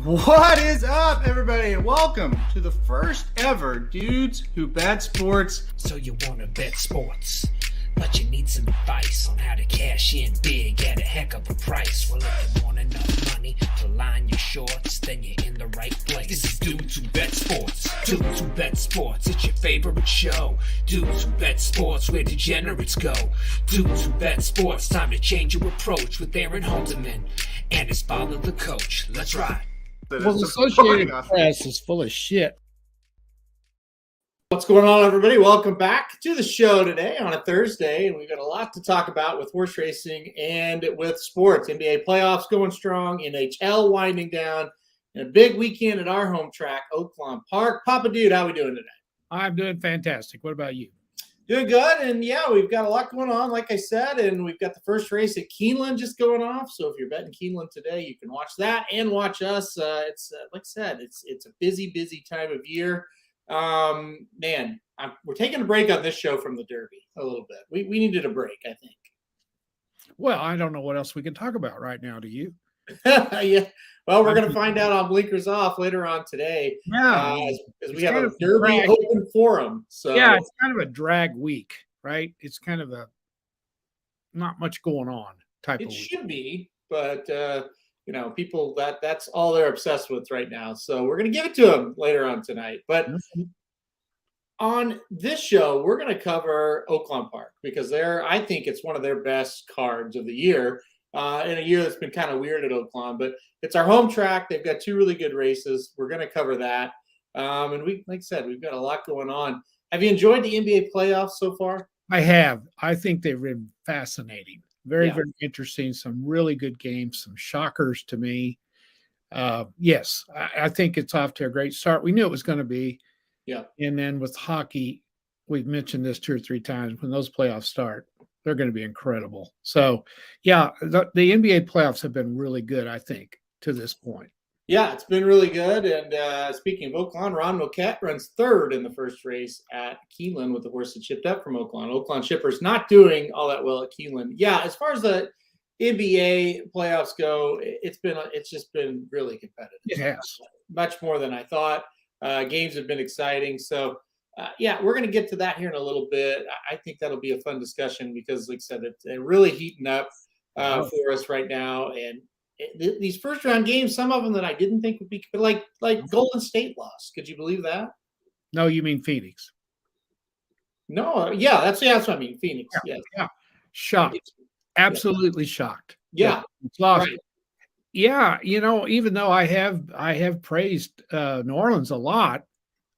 What is up, everybody, and welcome to the first ever Dudes Who Bet Sports. So you want to bet sports, but you need some advice on how to cash in big at a heck of a price. Well, if you want enough money to line your shorts, then you're in the right place. This is Dudes Who Bet Sports. Dudes Who Bet Sports, it's your favorite show. Dudes Who Bet Sports, where degenerates go. Dudes Who Bet Sports, time to change your approach with Aaron Halterman and his father, the coach. Let's ride. Well, the Associated Press is full of shit. What's going on, everybody? Welcome back to the show today on a Thursday, and we've got a lot to talk about with horse racing and with sports. NBA playoffs going strong, NHL winding down, and a big weekend at our home track, Oaklawn Park. Papa Dude, how we doing today? I'm doing fantastic. What about you? Doing good, and yeah, we've got a lot going on, like I said, and we've got the first race at Keeneland just going off. So if you're betting Keeneland today, you can watch that and watch us. It's like I said, it's a busy time of year. We're taking a break on this show from the Derby a little bit. We needed a break, I think. Well, I don't know what else we can talk about right now. Do you? Yeah. Well, we're going to find out on Blinkers Off later on today. Yeah, as we have a Derby open forum. So yeah, it's kind of a drag week, right? It's kind of a not much going on type of week. It should be, but people that's all they're obsessed with right now. So we're going to give it to them later on tonight. But on this show, we're going to cover Oaklawn Park because I think it's one of their best cards of the year. In a year that's been kind of weird at Oaklawn, but it's our home track. They've got two really good races. We're going to cover that. And like I said, we've got a lot going on. Have you enjoyed the NBA playoffs so far? I have. I think they've been fascinating. Very interesting. Some really good games, some shockers to me. Yes, I think it's off to a great start. We knew it was going to be. Yeah. And then with hockey, we've mentioned this 2 or 3 times, when those playoffs start, they're going to be incredible. So, yeah, the NBA playoffs have been really good, I think, to this point. Yeah, it's been really good. And speaking of Oaklawn, Ron Moquette runs third in the first race at Keeneland with the horse that shipped up from Oaklawn. Oaklawn Shipper's not doing all that well at Keeneland. Yeah, as far as the NBA playoffs go, it's just been really competitive. It has. Much more than I thought. Games have been exciting. So, we're going to get to that here in a little bit. I think that'll be a fun discussion because, like I said, they're really heating up for us right now. And these first round games, some of them that I didn't think would be like Golden State lost. Could you believe that? No, you mean Phoenix? No, that's what I mean. Phoenix. Yeah. Shocked. Absolutely shocked. Yeah. Lost. Right. Yeah, even though I have praised New Orleans a lot,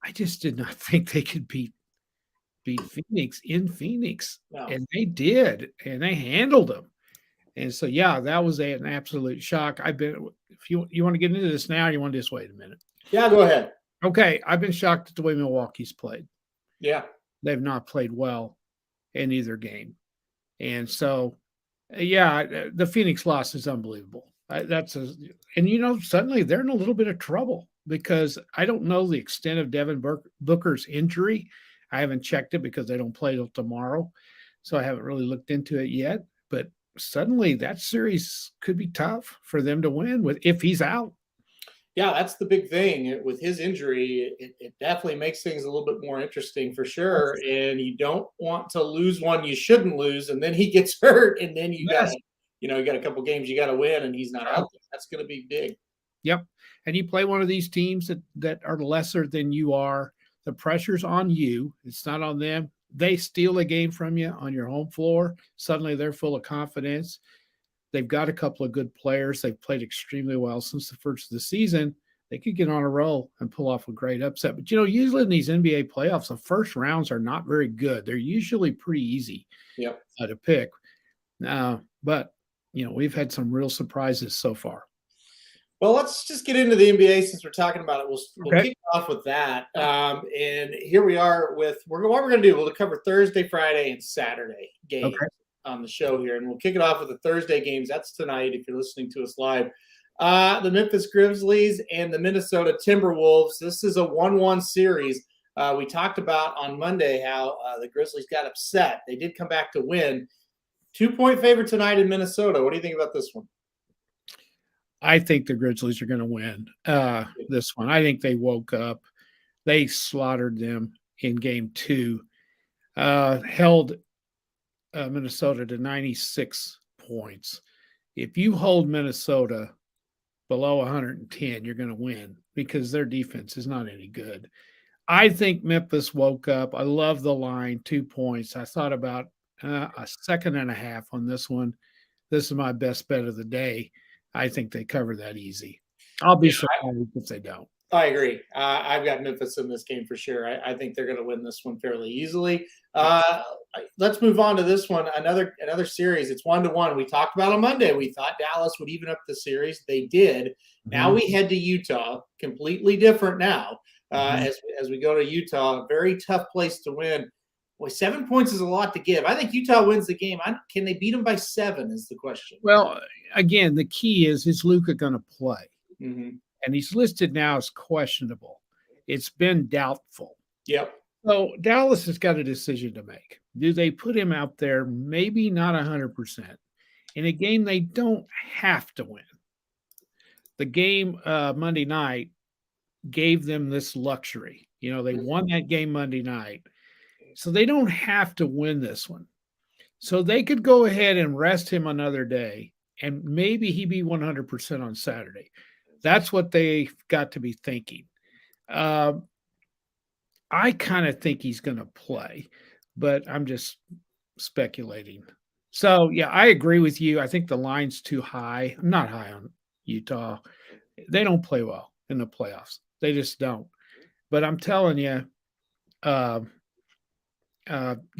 I just did not think they could beat Phoenix in Phoenix. No. And they did, and they handled them. And so, yeah, that was an absolute shock. If you want to get into this now, or you want to just wait a minute? Yeah, go ahead. Okay, I've been shocked at the way Milwaukee's played. Yeah. They've not played well in either game. And so, yeah, the Phoenix loss is unbelievable. Suddenly they're in a little bit of trouble because I don't know the extent of Devin Booker's injury. I haven't checked it because they don't play till tomorrow. So I haven't really looked into it yet. But suddenly that series could be tough for them to win if he's out. Yeah, that's the big thing. With his injury, it definitely makes things a little bit more interesting for sure. And you don't want to lose one you shouldn't lose, and then he gets hurt, and then you got a couple games you got to win, and he's not out there. That's going to be big. Yep. And you play one of these teams that are lesser than you are. The pressure's on you. It's not on them. They steal a game from you on your home floor. Suddenly they're full of confidence. They've got a couple of good players. They've played extremely well since the first of the season. They could get on a roll and pull off a great upset. But, usually in these NBA playoffs, the first rounds are not very good. They're usually pretty easy to pick. But, we've had some real surprises so far. Well, let's just get into the NBA since we're talking about it. We'll kick off with that. And here we are with what we're going to do. We'll cover Thursday, Friday, and Saturday games on the show here. And we'll kick it off with the Thursday games. That's tonight if you're listening to us live. The Memphis Grizzlies and the Minnesota Timberwolves. This is a 1-1 series. We talked about on Monday how the Grizzlies got upset. They did come back to win. 2-point favorite tonight in Minnesota. What do you think about this one? I think the Grizzlies are going to win this one. I think they woke up. They slaughtered them in game 2, held Minnesota to 96 points. If you hold Minnesota below 110, you're going to win because their defense is not any good. I think Memphis woke up. I love the line, 2 points. I thought about a second and a half on this one. This is my best bet of the day. I think they cover that easy. I'll be surprised if they don't. I agree. I've got Memphis in this game for sure. I think they're going to win this one fairly easily. Let's move on to this one. Another series. It's 1-1. We talked about on Monday. We thought Dallas would even up the series. They did. Now we head to Utah. Completely different now. As we go to Utah, a very tough place to win. Boy, 7 points is a lot to give. I think Utah wins the game. Can they beat them by 7 is the question. Well, again, the key is Luka going to play? Mm-hmm. And he's listed now as questionable. It's been doubtful. Yep. So Dallas has got a decision to make. Do they put him out there? Maybe not 100%. In a game they don't have to win. The game Monday night gave them this luxury. They won that game Monday night. So they don't have to win this one. So they could go ahead and rest him another day, and maybe he be 100% on Saturday. That's what they've got to be thinking. I kind of think he's going to play, but I'm just speculating. So, yeah, I agree with you. I think the line's too high. I'm not high on Utah. They don't play well in the playoffs. They just don't. But I'm telling you,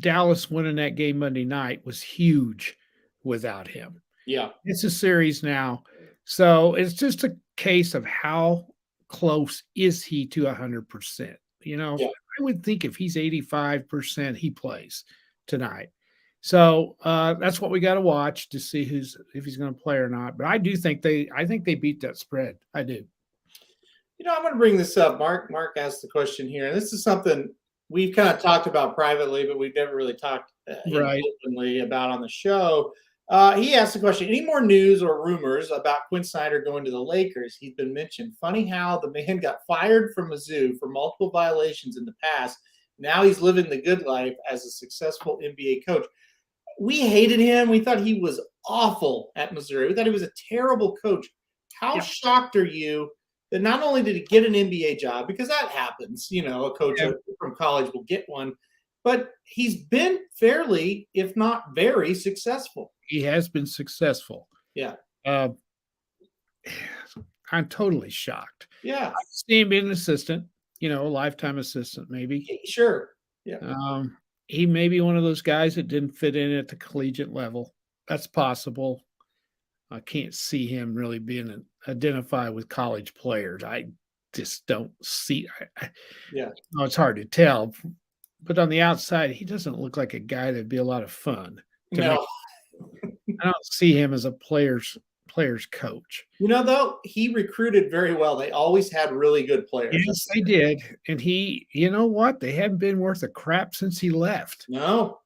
Dallas winning that game Monday night was huge without him. Yeah. It's a series now. So it's just a case of how close is he to 100%. I would think if he's 85%, he plays tonight. So that's what we got to watch to see if he's going to play or not. But I do think they beat that spread. I do. I'm going to bring this up. Mark asked the question here, and this is something we've kind of talked about privately, but we've never really talked openly about on the show. He asked the question, any more news or rumors about Quinn Snyder going to the Lakers? He's been mentioned. Funny how the man got fired from Mizzou for multiple violations in the past. Now he's living the good life as a successful NBA coach. We hated him. We thought he was awful at Missouri. We thought he was a terrible coach. How shocked are you that not only did he get an NBA job, because that happens, a coach from college will get one, but he's been fairly, if not very, successful. He has been successful. Yeah. I'm totally shocked. Yeah. I see him being an assistant, a lifetime assistant, maybe. Sure. Yeah. He may be one of those guys that didn't fit in at the collegiate level. That's possible. I can't see him really being identified with college players. I just don't see. It's hard to tell. But on the outside, he doesn't look like a guy that'd be a lot of fun. No. I don't see him as a player's coach. Though, he recruited very well. They always had really good players. Yes, they did. And you know what? They haven't been worth a crap since he left. No.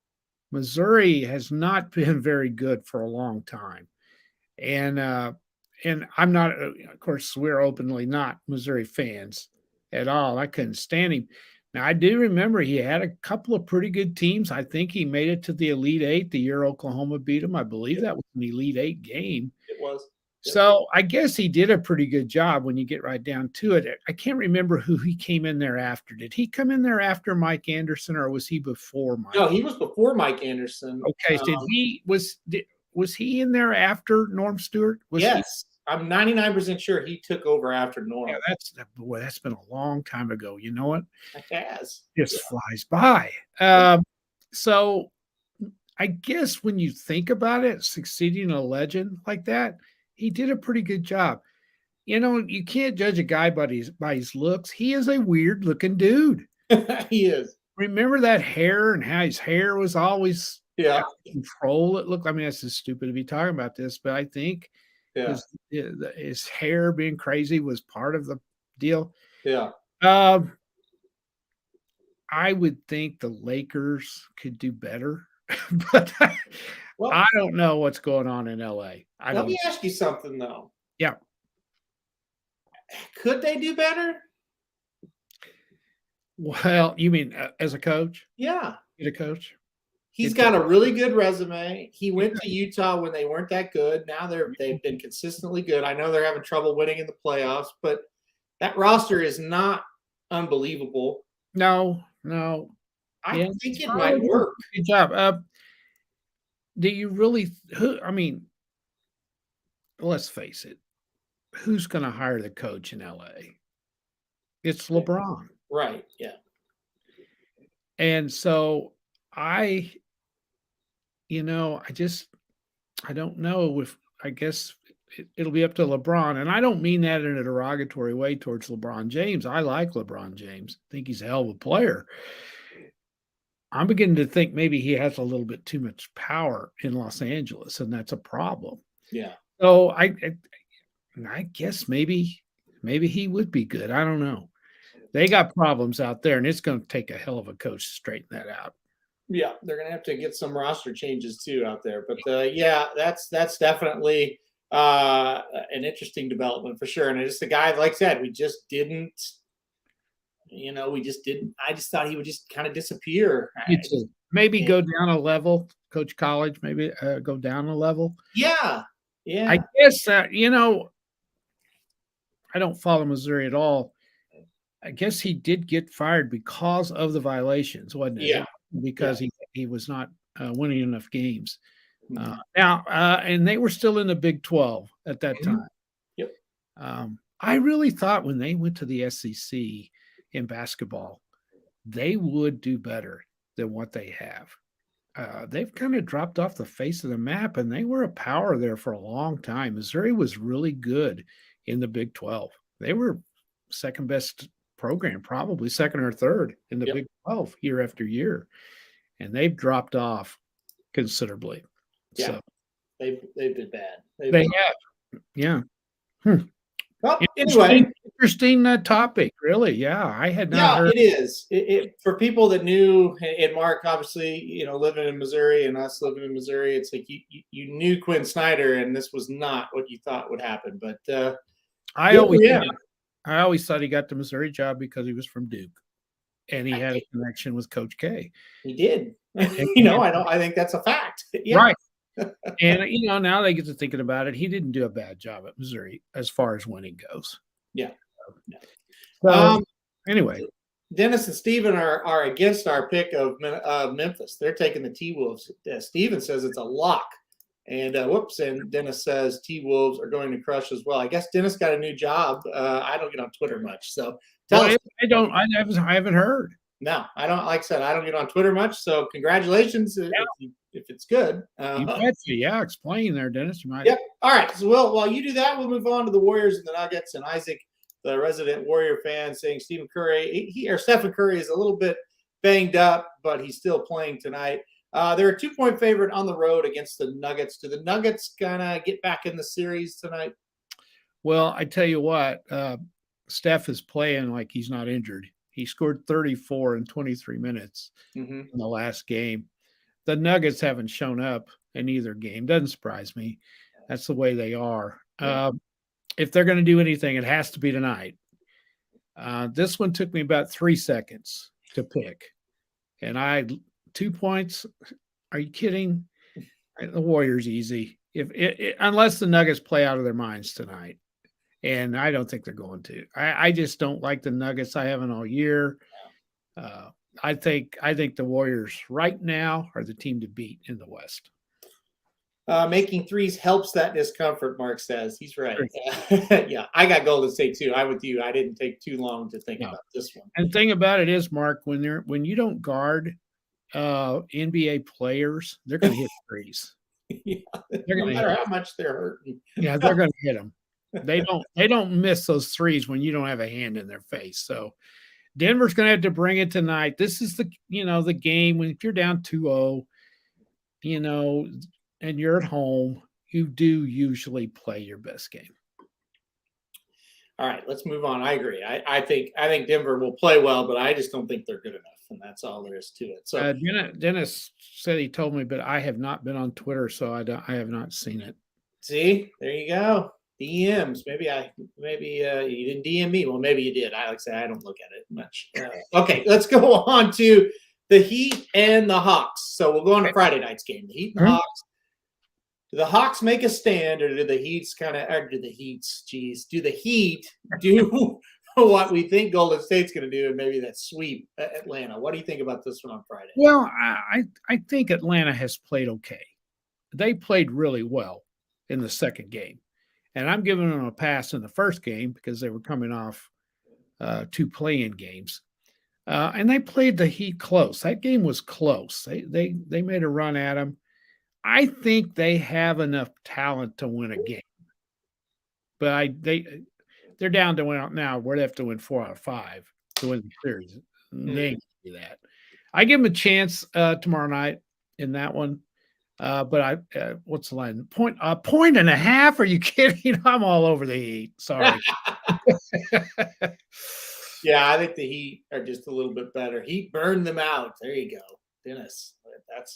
Missouri has not been very good for a long time. And I'm not, of course, we're openly not Missouri fans at all. I couldn't stand him. Now, I do remember he had a couple of pretty good teams. I think he made it to the Elite Eight the year Oklahoma beat him. I believe that was an Elite Eight game. It was. Yep. So I guess he did a pretty good job when you get right down to it. I can't remember who he came in there after. Did he come in there after Mike Anderson, or was he before Mike? No, he was before Mike Anderson. Okay, was he in there after Norm Stewart? Yes. I'm 99% sure he took over after Norm. Yeah, that's been a long time ago. You know what? It has. Just flies by. So I guess when you think about it, succeeding a legend like that, he did a pretty good job. You can't judge a guy by his looks. He is a weird looking dude. He is. Remember that hair and how his hair was always out of control? It looked. I mean, that's just stupid to be talking about this, but I think his hair being crazy was part of the deal. Yeah. I would think the Lakers could do better, but I don't know what's going on in LA. Let me ask you something though. Yeah. Could they do better? Well, you mean as a coach? Yeah. Get a coach? He's It got a really good resume. He went to Utah when they weren't that good. Now they've been consistently good. I know they're having trouble winning in the playoffs, but that roster is not unbelievable. No. I Yeah, think it might work. good job. Do you really? I mean, let's face it. Who's going to hire the coach in LA? It's LeBron. Right. Yeah. And so I don't know if I guess it'll be up to LeBron. And I don't mean that in a derogatory way towards LeBron James. I like LeBron James. I think he's a hell of a player. I'm beginning to think maybe he has a little bit too much power in Los Angeles, and that's a problem. Yeah. So I guess maybe he would be good. I don't know. They got problems out there, and it's going to take a hell of a coach to straighten that out. Yeah, they're going to have to get some roster changes too out there. But yeah, that's definitely an interesting development for sure. And it's the guy, like I said, we just didn't. I just thought he would just kind of disappear. Maybe go down a level, coach college. Maybe go down a level. Yeah. I guess I don't follow Missouri at all. I guess he did get fired because of the violations, wasn't it? Yeah. Because he was not winning enough games. And they were still in the Big 12 at that time. Yep. I really thought when they went to the SEC in basketball, they would do better than what they have. They've kind of dropped off the face of the map, and they were a power there for a long time. Missouri was really good in the Big 12. They were second best program, probably second or third in the Big 12 year after year. And they've dropped off considerably. Yeah. So they've been bad. They have. Yeah. Well, anyway, interesting topic, really. Yeah, I had not heard. It is. For people that knew, and Mark, obviously, living in Missouri and us living in Missouri, it's like you knew Quinn Snyder, and this was not what you thought would happen. But I always thought he got the Missouri job because he was from Duke, and he had a connection with Coach K. He did. I think that's a fact. Yeah. Right. And now they get to thinking about it. He didn't do a bad job at Missouri as far as winning goes. Yeah. So, anyway, Dennis and Steven are against our pick of Memphis. They're taking the T-Wolves. Steven says it's a lock. And and Dennis says T-Wolves are going to crush as well. I guess Dennis got a new job. I don't get on Twitter much, so I haven't heard. No, I don't. Like I said, I don't get on Twitter much. So congratulations if it's good. Yeah, explain there, Dennis. You might. Yep. All right. So while you do that, we'll move on to the Warriors and the Nuggets. And Isaac, the resident Warrior fan, saying Stephen Curry, Stephen Curry is a little bit banged up, but he's still playing tonight. They're a 2-point favorite on the road against the Nuggets. Do the Nuggets gonna get back in the series tonight? Well, I tell you what, Steph is playing like he's not injured. He scored 34 in 23 minutes in the last game. The Nuggets haven't shown up in either game. Doesn't surprise me. That's the way they are. Yeah. If they're going to do anything, it has to be tonight. This one took me about 3 seconds to pick. And 2 points. Are you kidding? The Warriors easy. Unless the Nuggets play out of their minds tonight. And I don't think they're going to. I just don't like the Nuggets. I haven't all year. I think the Warriors right now are the team to beat in the West. Making threes helps that discomfort, Mark says. He's right. Yeah, I got Golden State too. I'm with you. I didn't take too long to think about this one. And the thing about it is, Mark, when you don't guard NBA players, they're going to hit threes. Yeah, no matter how much they're hurting. Yeah, they're going to hit them. They don't miss those threes when you don't have a hand in their face. So Denver's going to have to bring it tonight. This is the game when if you're down 2-0, and you're at home, you do usually play your best game. All right, let's move on. I agree. I think Denver will play well, but I just don't think they're good enough, and that's all there is to it. So Dennis said he told me, but I have not been on Twitter, so I have not seen it. See, there you go. DMs. Maybe you didn't DM me. Well, maybe you did. I like to say I don't look at it much. Okay, let's go on to the Heat and the Hawks. So we'll go on to Friday night's game. The Heat and the Hawks. Do the Hawks make a stand, or do the Heat do what we think Golden State's going to do, and maybe that sweep Atlanta? What do you think about this one on Friday? Well, I think Atlanta has played okay. They played really well in the second game. And I'm giving them a pass in the first game because they were coming off 2 play-in games. And they played the Heat close. That game was close. They made a run at them. I think they have enough talent to win a game. But they're down to win out now where they have to win 4 out of 5 to win the series. They ain't do that. I give them a chance tomorrow night in that one. But what's the line? Point and a half? Are you kidding? I'm all over the Heat. Sorry. Yeah, I think the Heat are just a little bit better. Heat burned them out. There you go, Dennis.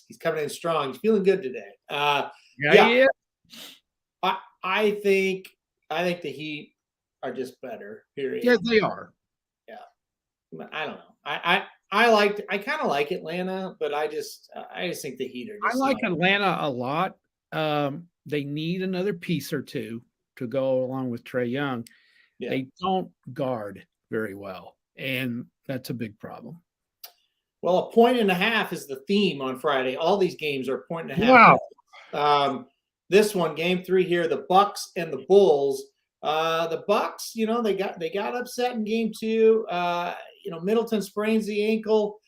He's coming in strong. He's feeling good today. Yeah. I think the Heat are just better. Period. Yeah, they are. Yeah, I don't know. I kind of like Atlanta, but I just think the Heat are just. I like Atlanta a lot. They need another piece or two to go along with Trae Young. Yeah. They don't guard very well, and that's a big problem. Well, 1.5 is the theme on Friday. All these games are 1.5. Wow. This one, game 3 here, the Bucks and the Bulls. The Bucks, they got upset in game 2. Middleton sprains the ankle.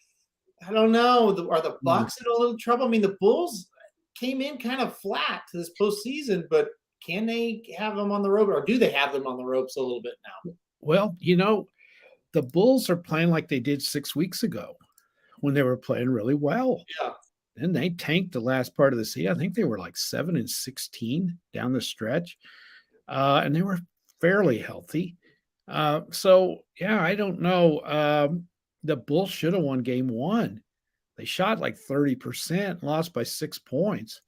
I don't know. Are the Bucks in a little trouble? I mean, the Bulls came in kind of flat to this postseason, but can they have them on the rope, or do they have them on the ropes a little bit now? Well, the Bulls are playing like they did 6 weeks ago when they were playing really well. Yeah. And they tanked the last part of the season. I think they were like 7-16 down the stretch. And they were fairly healthy. So, I don't know. The Bulls should have won game 1. They shot like 30%, lost by 6 points.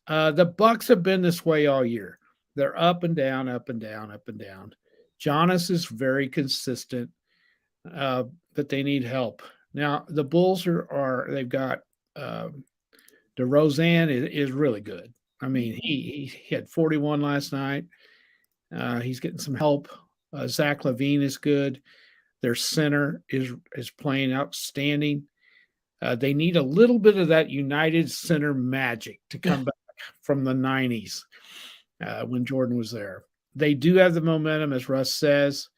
The Bucks have been this way all year. They're up and down, up and down, up and down. Giannis is very consistent, but they need help. Now, the Bulls they've got DeRozan is really good. I mean, he had 41 last night. He's getting some help. Zach LaVine is good. Their center is playing outstanding. They need a little bit of that United Center magic to come back from the 90s when Jordan was there. They do have the momentum, as Russ says.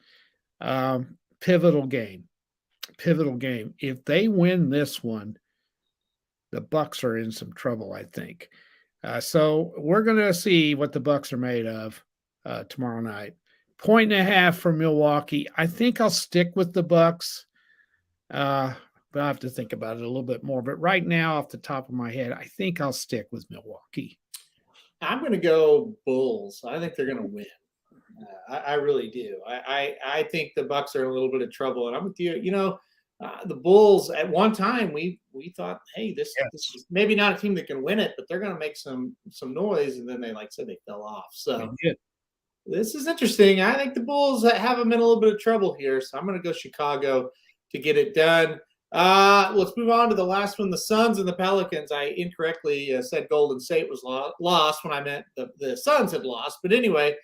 Pivotal game. If they win this one, the Bucks are in some trouble, I think. So we're going to see what the Bucks are made of tomorrow night. 1.5 for Milwaukee. I think I'll stick with the Bucks, but I have to think about it a little bit more. But right now, off the top of my head, I think I'll stick with Milwaukee. I'm going to go Bulls. I think they're going to win. I really do. I think the Bucks are in a little bit of trouble, and I'm with you. The Bulls at one time we thought, hey, this is maybe not a team that can win it, but they're going to make some noise, and then they they fell off. So this is interesting. I think the Bulls have them in a little bit of trouble here, so I'm going to go Chicago to get it done. Let's move on to the last one, the Suns and the Pelicans. I incorrectly said Golden State was lost when I meant the Suns had lost. But anyway,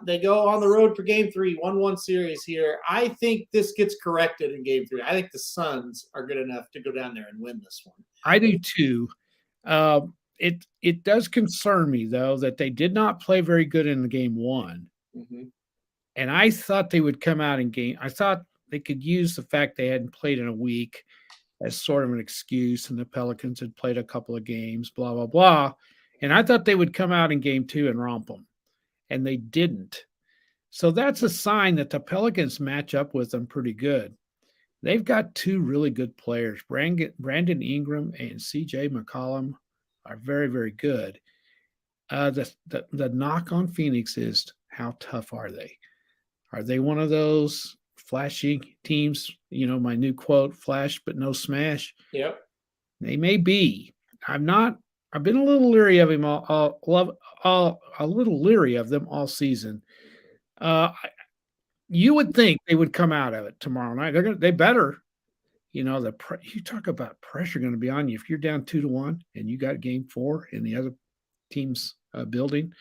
they go on the road for game 3, 1-1 series here. I think this gets corrected in game 3. I think the Suns are good enough to go down there and win this one. I do too. It does concern me, though, that they did not play very good in the game 1. Mm-hmm. And I thought they would come out I thought they could use the fact they hadn't played in a week as sort of an excuse, and the Pelicans had played a couple of games, blah, blah, blah. And I thought they would come out in game 2 and romp them, and they didn't. So that's a sign that the Pelicans match up with them pretty good. They've got 2 really good players. Brandon Ingram and C.J. McCollum are very, very good. The knock on Phoenix is, how tough are they? Are they one of those flashy teams? My new quote, flash but no smash. Yep. They may be. I'm not I've been a little leery of him a little leery of them all season. You would think they would come out of it tomorrow night. They better. You know, you talk about pressure going to be on you if you're down 2-1 and you got game 4 in the other team's building.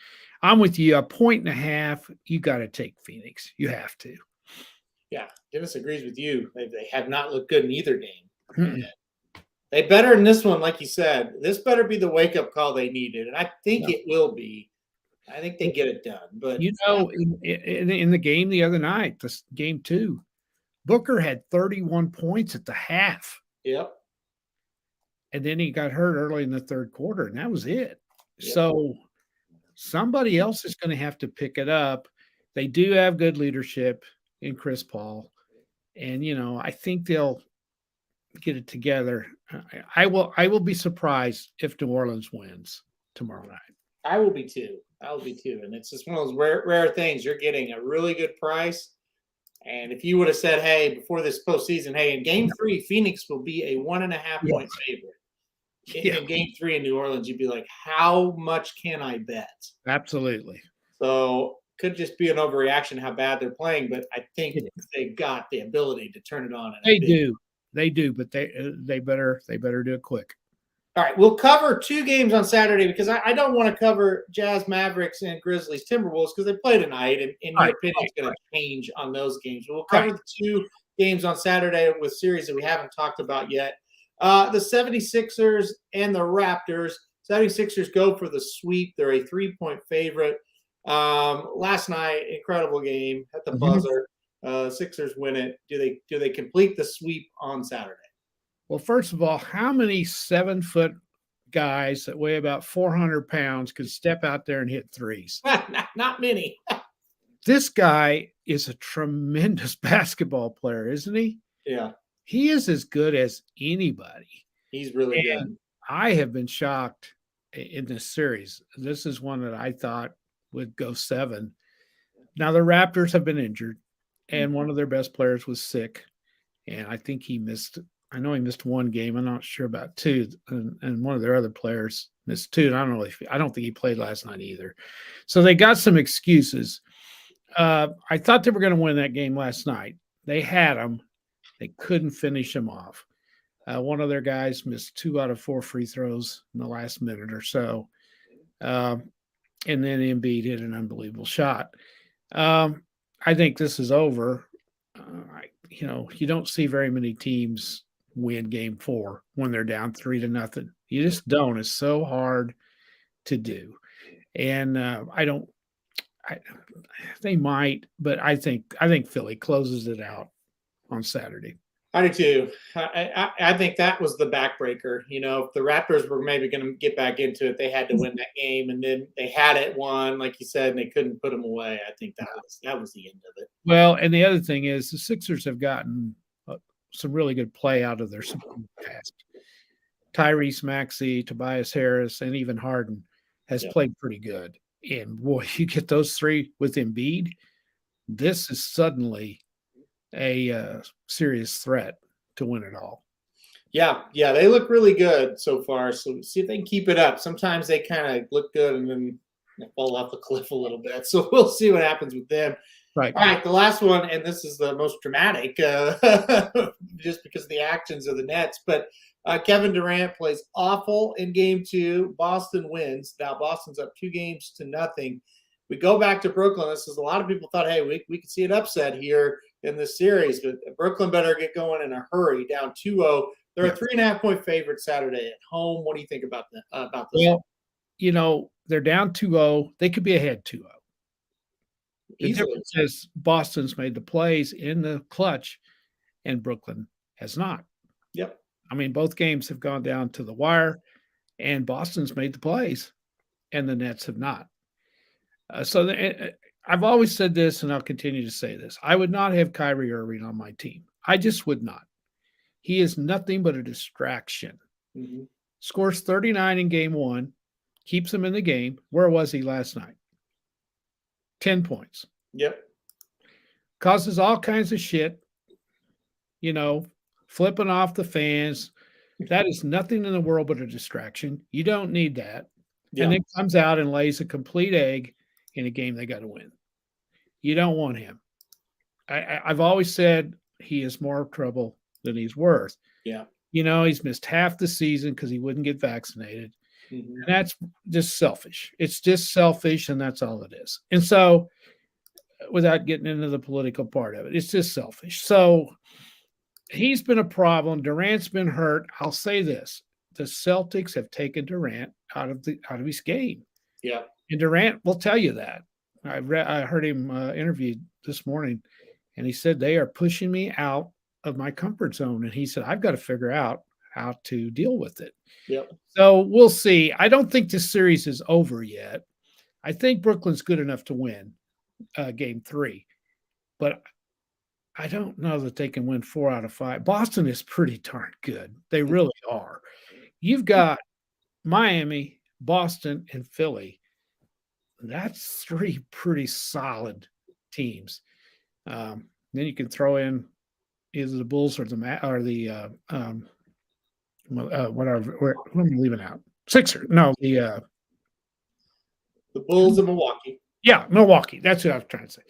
I'm with you. 1.5. You got to take Phoenix. You have to. Yeah, Dennis agrees with you. They have not looked good in either game. Mm-mm. They better in this one, like you said. This better be the wake up call they needed, and I think it will be. I think they get it done. But you know, in the game the other night, this game 2, Booker had 31 points at the half. Yep. And then he got hurt early in the third quarter, and that was it. Yep. So somebody else is going to have to pick it up. They do have good leadership in Chris Paul. And, you know, I think they'll get it together. I will be surprised if New Orleans wins tomorrow night. I will be too. And it's just one of those rare things. You're getting a really good price. And if you would have said, hey, before this postseason, hey, in game 3, Phoenix will be a 1.5 point favorite. In game 3 in New Orleans, you'd be like, how much can I bet? Absolutely. So could just be an overreaction how bad they're playing, but I think they got the ability to turn it on. They do, but they better do it quick. All right, we'll cover 2 games on Saturday because I don't want to cover Jazz Mavericks and Grizzlies Timberwolves because they play tonight, and in your opinion, it's going to change on those games. But we'll cover the 2 games on Saturday with series that we haven't talked about yet. The 76ers and the Raptors. 76ers go for the sweep. They're a 3-point favorite. Last night, incredible game at the buzzer. Sixers win it. Do they complete the sweep on Saturday? Well, first of all, how many 7-foot guys that weigh about 400 pounds could step out there and hit threes? Not many. This guy is a tremendous basketball player, isn't he? Yeah. He is as good as anybody. He's really good. I have been shocked in this series. This is one that I thought would go 7. Now, the Raptors have been injured, and one of their best players was sick, and I think he missed – I know he missed 1 game. I'm not sure about 2, and one of their other players missed 2. And I don't think he played last night either. So they got some excuses. I thought they were going to win that game last night. They had them. They couldn't finish them off. One of their guys missed 2 out of 4 free throws in the last minute or so. And then Embiid hit an unbelievable shot. I think this is over. You don't see very many teams win game 4 when they're down 3-0. You just don't. It's so hard to do. And they might, but I think Philly closes it out on Saturday. I do too. I think that was the backbreaker. You know, if the Raptors were maybe going to get back into it, they had to win that game, and then they had it won, like you said, and they couldn't put them away. I think that was the end of it. Well, and the other thing is the Sixers have gotten some really good play out of their past. Tyrese Maxey, Tobias Harris, and even Harden has played pretty good. And boy, you get those 3 with Embiid, this is suddenly a serious threat to win it all. Yeah, they look really good so far. So see if they can keep it up. Sometimes they kind of look good and then they fall off the cliff a little bit. So we'll see what happens with them. Right. All right, the last one, and this is the most dramatic just because of the actions of the Nets. But Kevin Durant plays awful in game 2. Boston wins. Now Boston's up 2-0. We go back to Brooklyn. This is a lot of people thought, hey, we could see an upset here in this series, but Brooklyn better get going in a hurry. Down 2-0. They're a 3.5 point favorite Saturday at home. What do you think about that? About this? Well, you know, they're down 2-0. They could be ahead 2-0. The difference is Boston's made the plays in the clutch, and Brooklyn has not. Yep. I mean, both games have gone down to the wire, and Boston's made the plays, and the Nets have not. I've always said this, and I'll continue to say this. I would not have Kyrie Irving on my team. I just would not. He is nothing but a distraction. Mm-hmm. Scores 39 in game 1, keeps him in the game. Where was he last night? 10 points. Yep. Causes all kinds of shit, flipping off the fans, That is nothing in the world but a distraction. You don't need that. Yeah. And then comes out and lays a complete egg in a game they got to win. You don't want him. I've always said he is more trouble than he's worth. Yeah. He's missed half the season because he wouldn't get vaccinated. Mm-hmm. And that's just selfish. It's just selfish, and that's all it is. And so, without getting into the political part of it, it's just selfish. So, he's been a problem. Durant's been hurt. I'll say this: the Celtics have taken Durant out of his game. Yeah, and Durant will tell you that. I heard him interviewed this morning, and he said they are pushing me out of my comfort zone. And he said I've got to figure out how to deal with it. Yep. So we'll see. I don't think this series is over yet. I think Brooklyn's good enough to win Game 3, but I don't know that they can win 4 out of 5. Boston is pretty darn good. They really are. You've got Miami, Boston, and Philly. That's 3 pretty solid teams. Then you can throw in either the Bulls or the whatever. Who am I leaving out? Sixers. No, the Bulls of Milwaukee. Yeah, Milwaukee. That's what I was trying to say.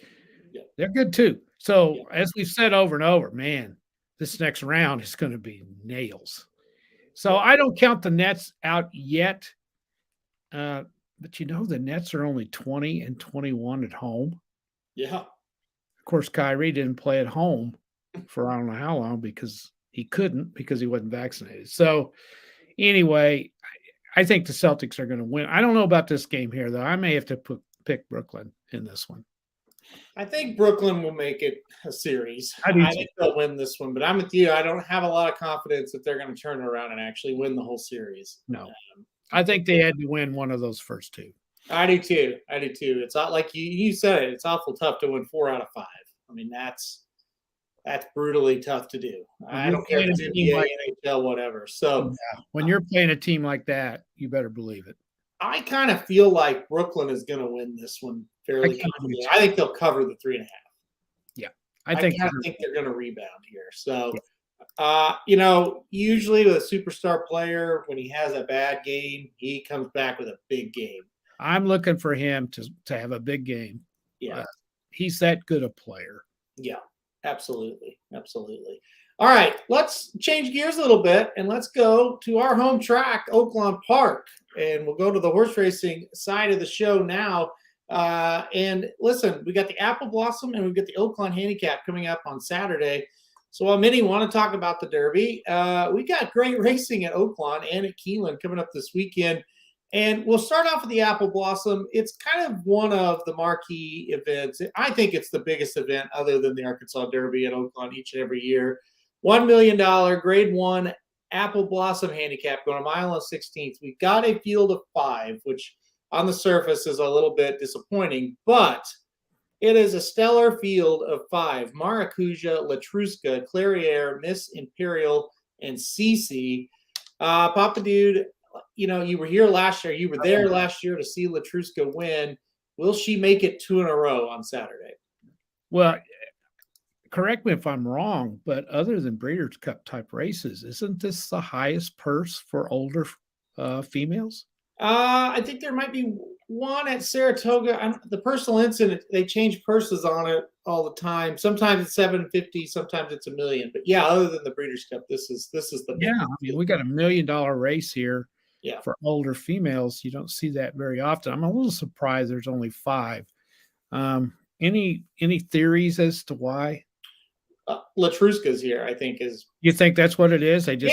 Yeah. They're good too. So as we've said over and over, man, this next round is going to be nails. So I don't count the Nets out yet. But the Nets are only 20-21 at home. Yeah. Of course, Kyrie didn't play at home for I don't know how long because he couldn't because he wasn't vaccinated. So anyway, I think the Celtics are going to win. I don't know about this game here, though. I may have to pick Brooklyn in this one. I think Brooklyn will make it a series. I think they'll win this one, but I'm with you. I don't have a lot of confidence that they're going to turn around and actually win the whole series. No. I think they had to win one of those first 2. I do too. It's not like you said it. It's awful tough to win 4 out of 5. I mean, that's brutally tough to do. I don't care if it's NBA, NHL, whatever. So when you're playing a team like that, you better believe it. I kind of feel like Brooklyn is going to win this one fairly confidently. I think they'll cover the 3.5. Yeah, I think they're going to rebound here. So. Usually with a superstar player, when he has a bad game, he comes back with a big game. I'm looking for him to have a big game. Yeah. He's that good a player. Yeah, absolutely. Absolutely. All right, let's change gears a little bit and let's go to our home track, Oaklawn Park. And we'll go to the horse racing side of the show now. And listen, we got the Apple Blossom and we've got the Oaklawn Handicap coming up on Saturday. So while many want to talk about the Derby, we got great racing at Oaklawn and at Keeneland coming up this weekend. And we'll start off with the Apple Blossom. It's kind of one of the marquee events. I think it's the biggest event other than the Arkansas Derby at Oaklawn each and every year. $1 million Grade 1 Apple Blossom Handicap going a mile and 16th. We've got a field of 5, which on the surface is a little bit disappointing, but it is a stellar field of 5. Maracuja, Latruska, Clairiere, Miss Imperial, and Cece. Papa Dude, you were here last year. You were there last year to see Latruska win. Will she make it 2 in a row on Saturday? Well, correct me if I'm wrong, but other than Breeders' Cup type races, isn't this the highest purse for older females? I think there might be one at Saratoga. The personal incident, they change purses on it all the time. Sometimes it's $750, sometimes it's $1 million. But yeah, other than the Breeders' Cup, this is the we got $1 million race here. Yeah. For older females, you don't see that very often. I'm a little surprised there's only 5. Any theories as to why? Latruska's here, I think is. You think that's what it is? This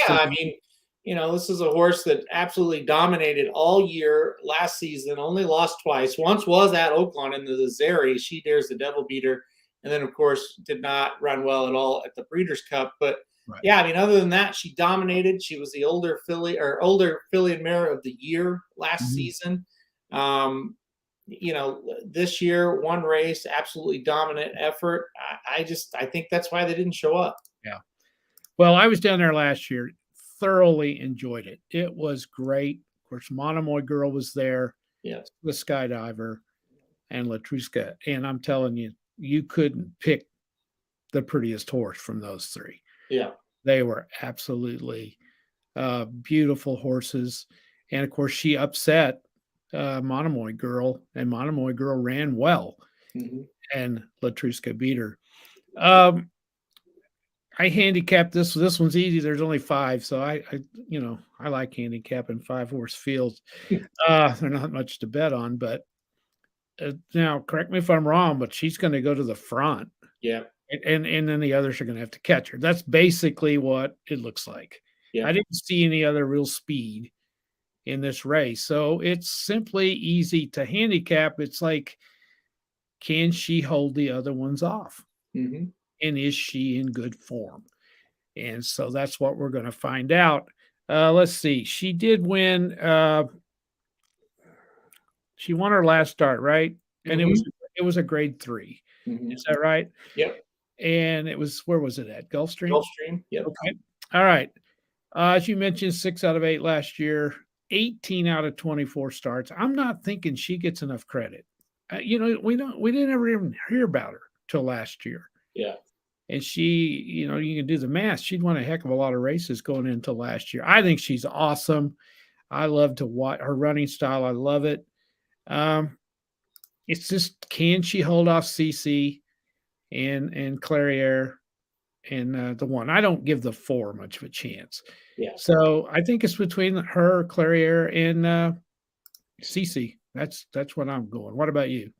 is a horse that absolutely dominated all year last season, only lost twice. Once was at Oaklawn in the Zeri. She dares the devil beater. And then, of course, did not run well at all at the Breeders' Cup. But, other than that, she dominated. She was the older filly and mare of the year last season. This year, one race, absolutely dominant effort. I think that's why they didn't show up. Yeah. Well, I was down there last year. Thoroughly enjoyed it. It was great. Of course, Monomoy Girl was there. Yes. The Skydiver and Latruska. And I'm telling you, you couldn't pick the prettiest horse from those 3. Yeah. They were absolutely Beautiful horses. And of course, she upset Monomoy Girl, and Monomoy Girl ran well, and Latruska beat her. I handicapped this. This one's easy. There's only 5, so I like handicapping 5-horse fields. They're not much to bet on, but now correct me if I'm wrong, but she's going to go to the front. Yeah. And then the others are going to have to catch her. That's basically what it looks like. Yeah. I didn't see any other real speed in this race. So it's simply easy to handicap. It's like, can she hold the other ones off? Mm-hmm. And is she in good form? And so that's what we're going to find out. Let's see. She did win. She won her last start, right? And it was a grade 3. Is that right? Yep. And it was, where was it at? Gulfstream? Gulfstream. Yep. Okay. All right. As you mentioned, 6 out of 8 last year, 18 out of 24 starts. I'm not thinking she gets enough credit. We didn't ever even hear about her till last year. Yeah. And she, you can do the math. She'd won a heck of a lot of races going into last year. I think she's awesome. I love to watch her running style. I love it. It's just, can she hold off CC and Clairiere and the 1? I don't give the 4 much of a chance. Yeah. So I think it's between her, Clairiere, and CC. That's what I'm going. What about you?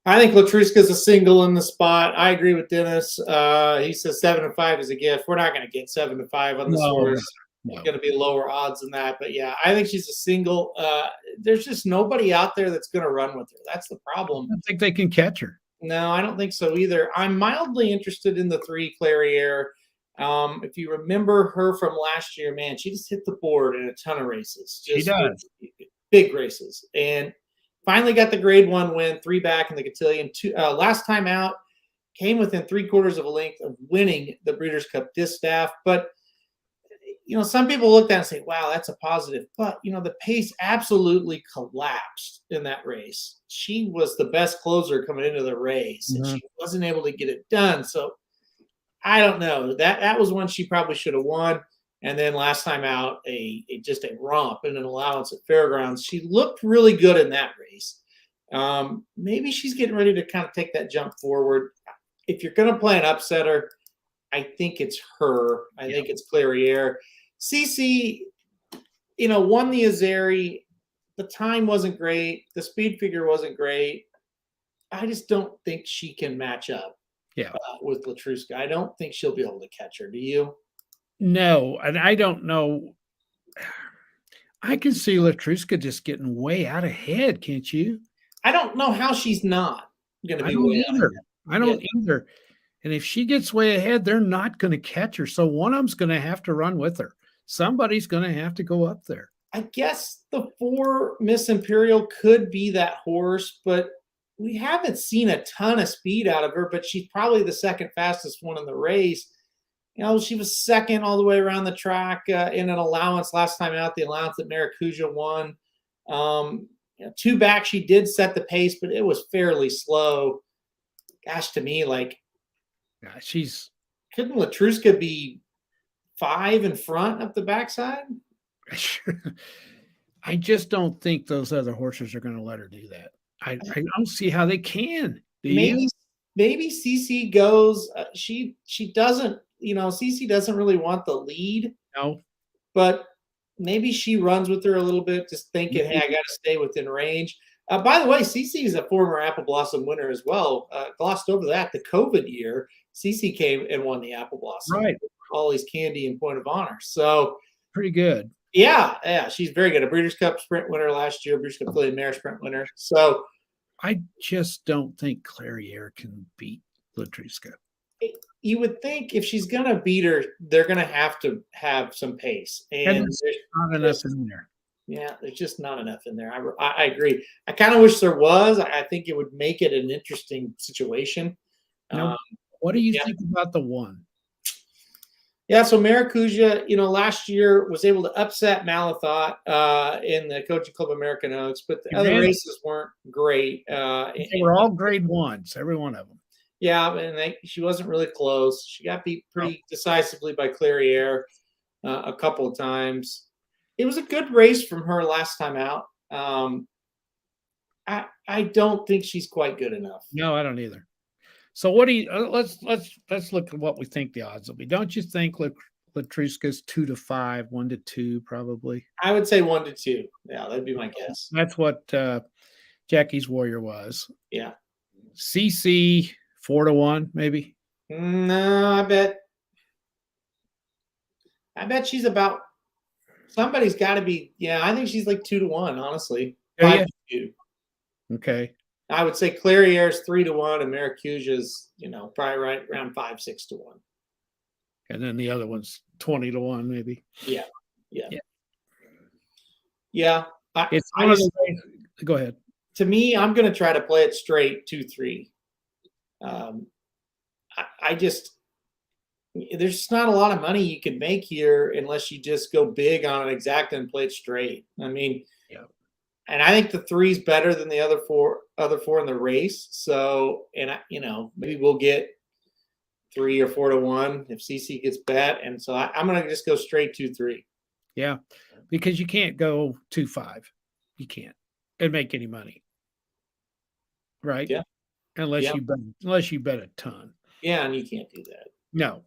I think Latruska's a single in the spot. I agree with Dennis. He says 7-5 is a gift. We're not going to get 7-5 on this horse. No. It's going to be lower odds than that. But yeah, I think she's a single. There's just nobody out there that's going to run with her. That's the problem. I don't think they can catch her. No, I don't think so either. I'm mildly interested in the 3, Clairiere. If you remember her from last year, man, she just hit the board in a ton of races. She does. Big races. And finally got the grade 1 win, 3 back in the cotillion. Last time out, came within 3/4 of a length of winning the Breeders' Cup Distaff. But, some people looked at it and say, wow, that's a positive. But, the pace absolutely collapsed in that race. She was the best closer coming into the race, and she wasn't able to get it done. So I don't know. That was one she probably should have won. And then last time out, just a romp and an allowance at Fairgrounds. She looked really good in that race. Maybe she's getting ready to kind of take that jump forward. If you're going to play an upsetter, I think it's her. I think it's Clairiere. CC, won the Azeri. The time wasn't great. The speed figure wasn't great. I just don't think she can match up with Latruska. I don't think she'll be able to catch her. Do you? No, and I don't know. I can see Latruska just getting way out ahead, can't you? I don't know how she's not going to be way out ahead. I don't either. And if she gets way ahead, they're not going to catch her. So one of them's going to have to run with her. Somebody's going to have to go up there. I guess the 4 Miss Imperial could be that horse, but we haven't seen a ton of speed out of her, but she's probably the second fastest one in the race. She was second all the way around the track in an allowance last time out, the allowance that Maracuja won. 2 back, she did set the pace, but it was fairly slow. Gosh, to me, couldn't Latruska be 5 in front up the backside? I just don't think those other horses are going to let her do that. I don't see how they can. Maybe CC goes. She doesn't. CC doesn't really want the lead. No. But maybe she runs with her a little bit, just thinking, hey, I got to stay within range. By the way, CC is a former Apple Blossom winner as well. Glossed over that. The COVID year, CC came and won the Apple Blossom. Right. Ollie's Candy and Point of Honor. So pretty good. Yeah. She's very good. A Breeders' Cup Sprint winner last year, Breeders' Cup Filly Mare Sprint winner. So I just don't think Clairiere can beat Latruska. You would think if she's going to beat her, they're going to have some pace. And there's not enough in there. Yeah, there's just not enough in there. I agree. I kind of wish there was. I think it would make it an interesting situation. What do you think about the 1? Yeah, so Maracuja, last year was able to upset Malathot in the Coaching Club American Oaks, but the other races weren't great. They were all grade 1s, every one of them. Yeah, and she wasn't really close. She got beat pretty decisively by Clairiere. a couple of times. It was a good race from her last time out. I don't think she's quite good enough. No, I don't either. So what do you? Let's look at what we think the odds will be. Don't you think Latruska's 2-5, 1-2, probably? I would say 1-2. Yeah, that'd be my guess. That's what Jackie's Warrior was. Yeah. CC 4-1, maybe. No, I bet she's about. Somebody's got to be. Yeah, I think she's like 2-1. Honestly, 5-2. Okay. I would say Clairiere's 3-1, and Maracuja's, probably right around 5-6-1. And then the other one's 20-1, maybe. Yeah. It's one of the ways. Go ahead. To me, I'm going to try to play it straight 2-3. There's just not a lot of money you can make here unless you just go big on an exacta and play it straight. I mean, and I think the 3's better than the other four in the race. So, and maybe we'll get 3 or 4-1 if CC gets bet. And so I'm going to just go straight 2-3. Yeah, because you can't go 2-5. You can't and make any money, right? Yeah. Unless you bet a ton. Yeah, and you can't do that. No.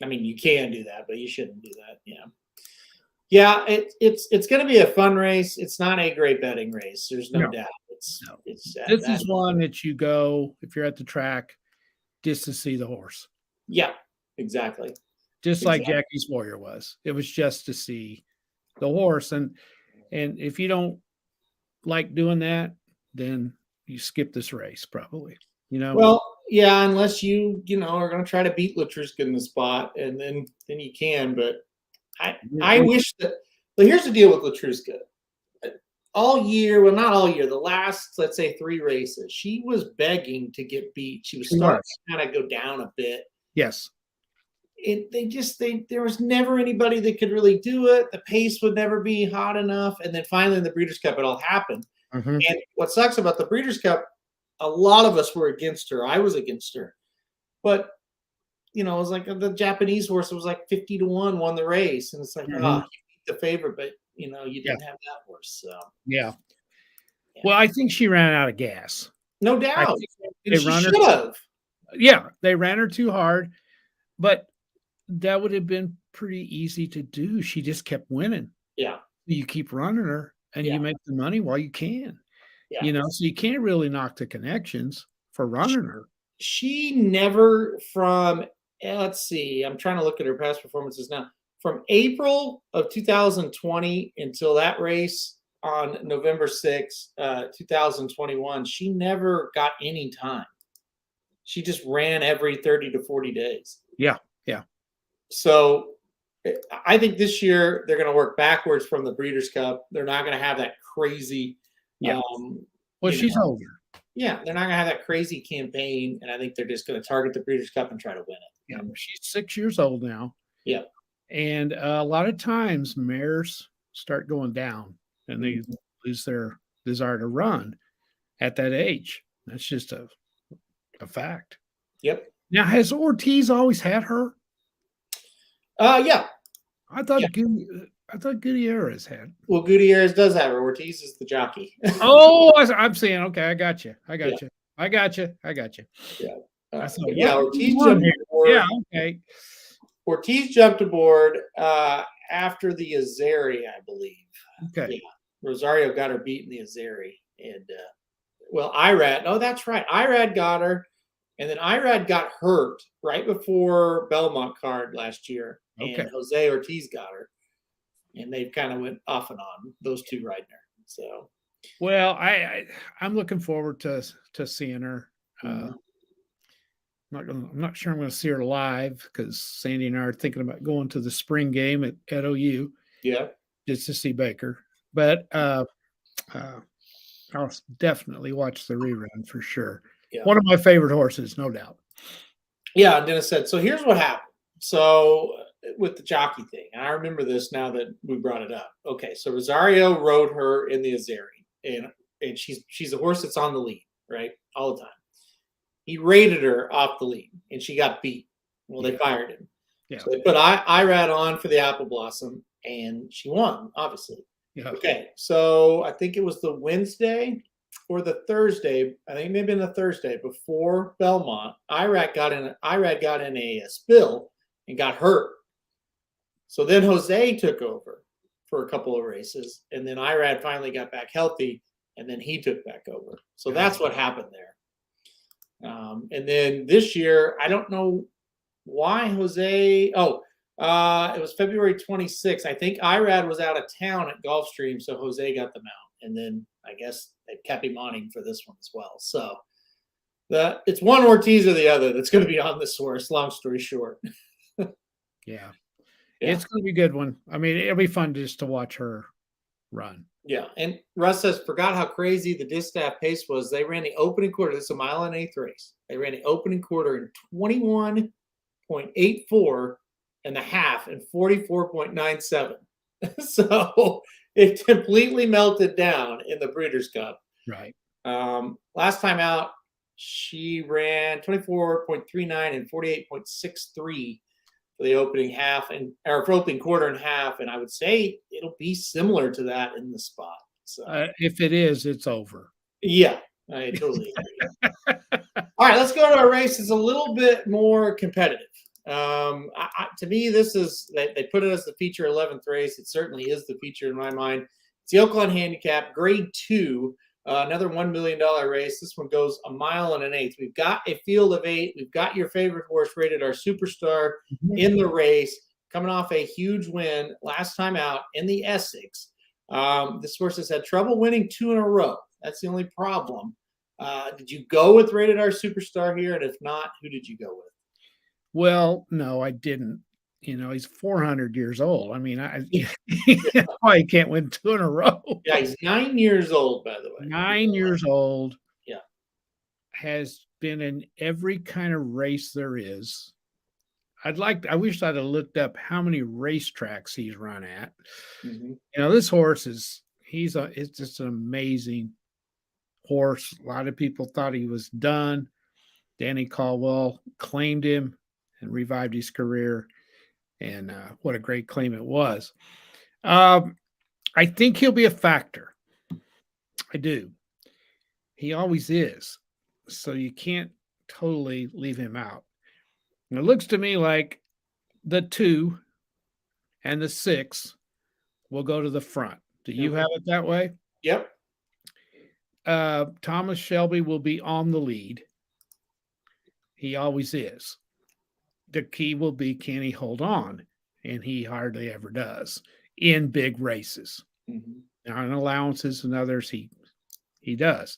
I mean, you can do that, but you shouldn't do that. Yeah, it's going to be a fun race. It's not a great betting race. There's no doubt. This is one that you go if you're at the track just to see the horse. Yeah, exactly. Like Jackie's Warrior was. It was just to see the horse, and if you don't like doing that, then you skip this race probably. Well, yeah, unless you are going to try to beat Latruska in the spot, and then you can. But I wish that. But here's the deal with Latruska. All year, well, not all year, the last, let's say, 3 races, she was begging to get beat. She was starting to kind of go down a bit. Yes. There was never anybody that could really do it. The pace would never be hot enough. And then finally in the Breeders' Cup, it all happened. Mm-hmm. And what sucks about the Breeders' Cup, a lot of us were against her. I was against her. But, it was like the Japanese horse, it was like 50-1 won the race. And it's like, you beat the favorite, but, you didn't have that horse. So, yeah. Well, I think she ran out of gas. No doubt. They should have. Yeah, they ran her too hard. But that would have been pretty easy to do. She just kept winning. Yeah. You keep running her and you make the money while you can. Yeah. So you can't really knock the connections for running her. She never let's see, I'm trying to look at her past performances now. From April of 2020 until that race on November 6, 2021, she never got any time. She just ran every 30 to 40 days. Yeah. So I think this year they're going to work backwards from the Breeders' Cup. They're not going to have that crazy. She's older. Yeah, they're not going to have that crazy campaign, and I think they're just going to target the Breeders' Cup and try to win it. Yeah, she's 6 years old now. Yeah, and a lot of times mares start going down, and they lose their desire to run at that age. That's just a fact. Yep. Now, has Ortiz always had her? Yeah. I thought Gutierrez had. Well, Gutierrez does have her. Ortiz is the jockey. Oh, I'm saying, okay, I got you. Yeah. Ortiz jumped aboard. Yeah, okay. Ortiz jumped aboard after the Azeri, I believe. Okay. Yeah. Rosario got her beat in the Azeri. And, Irad. Oh, that's right. Irad got her. And then Irad got hurt right before Belmont card last year. Okay. And Jose Ortiz got her. And they kind of went off and on, those two riding her. So, well, I'm looking forward to seeing her. I'm not sure I'm going to see her live because Sandy and I are thinking about going to the spring game at OU. Yeah, just to see Baker. But I'll definitely watch the rerun for sure. Yeah. One of my favorite horses, no doubt. Yeah, and Dennis said, so here's what happened. So with the jockey thing, and I remember this now that we brought it up. Okay, so Rosario rode her in the Azeri, and she's a horse that's on the lead, right, all the time. He rated her off the lead, and she got beat. Well, they fired him. Yeah. So they put Irad on for the Apple Blossom, and she won, obviously. Yeah. Okay, so I think it was the Wednesday or the Thursday. I think maybe in the Thursday before Belmont. Irad got in a spill and got hurt. So then Jose took over for a couple of races, and then Irad finally got back healthy, and then he took back over. So that's what happened there. And then this year, I don't know why Jose. Oh, it was February 26th. I think Irad was out of town at Gulfstream, so Jose got the mount, and then I guess they kept him on him for this one as well. So it's one Ortiz or the other that's going to be on this horse. Long story short. Yeah. Yeah. It's going to be a good one. I mean, it'll be fun just to watch her run. Yeah, and Russ says, forgot how crazy the distaff pace was. They ran the opening quarter. This is a mile and eighth race. They ran the opening quarter in 21.84 and the half in 44.97. So it completely melted down in the Breeders' Cup. Right. Last time out, she ran 24.39 and 48.63 for the opening half or for opening quarter and half, and I would say it'll be similar to that in the spot. So if it is, it's over. Yeah, I totally agree. All right, let's go to our race. It's a little bit more competitive. To me, this is they put it as the feature 11th race. It certainly is the feature in my mind. It's the Oaklawn Handicap, Grade 2. Another $1 million race. This one goes a mile and an eighth. We've got a field of 8. We've got your favorite horse rated our superstar in the race, coming off a huge win last time out in the Essex. This horse has had trouble winning 2 in a row. That's the only problem. Did you go with rated R superstar here? And if not, who did you go with? Well, no, I didn't. You know, he's 400 years old. I mean, why he can't win 2 in a row. Yeah, he's 9 years old, by the way. 9 years old. Yeah. Has been in every kind of race there is. I wish I'd have looked up how many racetracks he's run at. Mm-hmm. You know, this horse it's just an amazing horse. A lot of people thought he was done. Danny Caldwell claimed him and revived his career. And what a great claim it was. I think he'll be a factor. I do. He always is. So you can't totally leave him out. And it looks to me like the 2 and the 6 will go to the front. Do you have it that way? Yep. Thomas Shelby will be on the lead. He always is. The key will be, can he hold on? And he hardly ever does in big races. Mm-hmm. Now, in allowances and others, he does.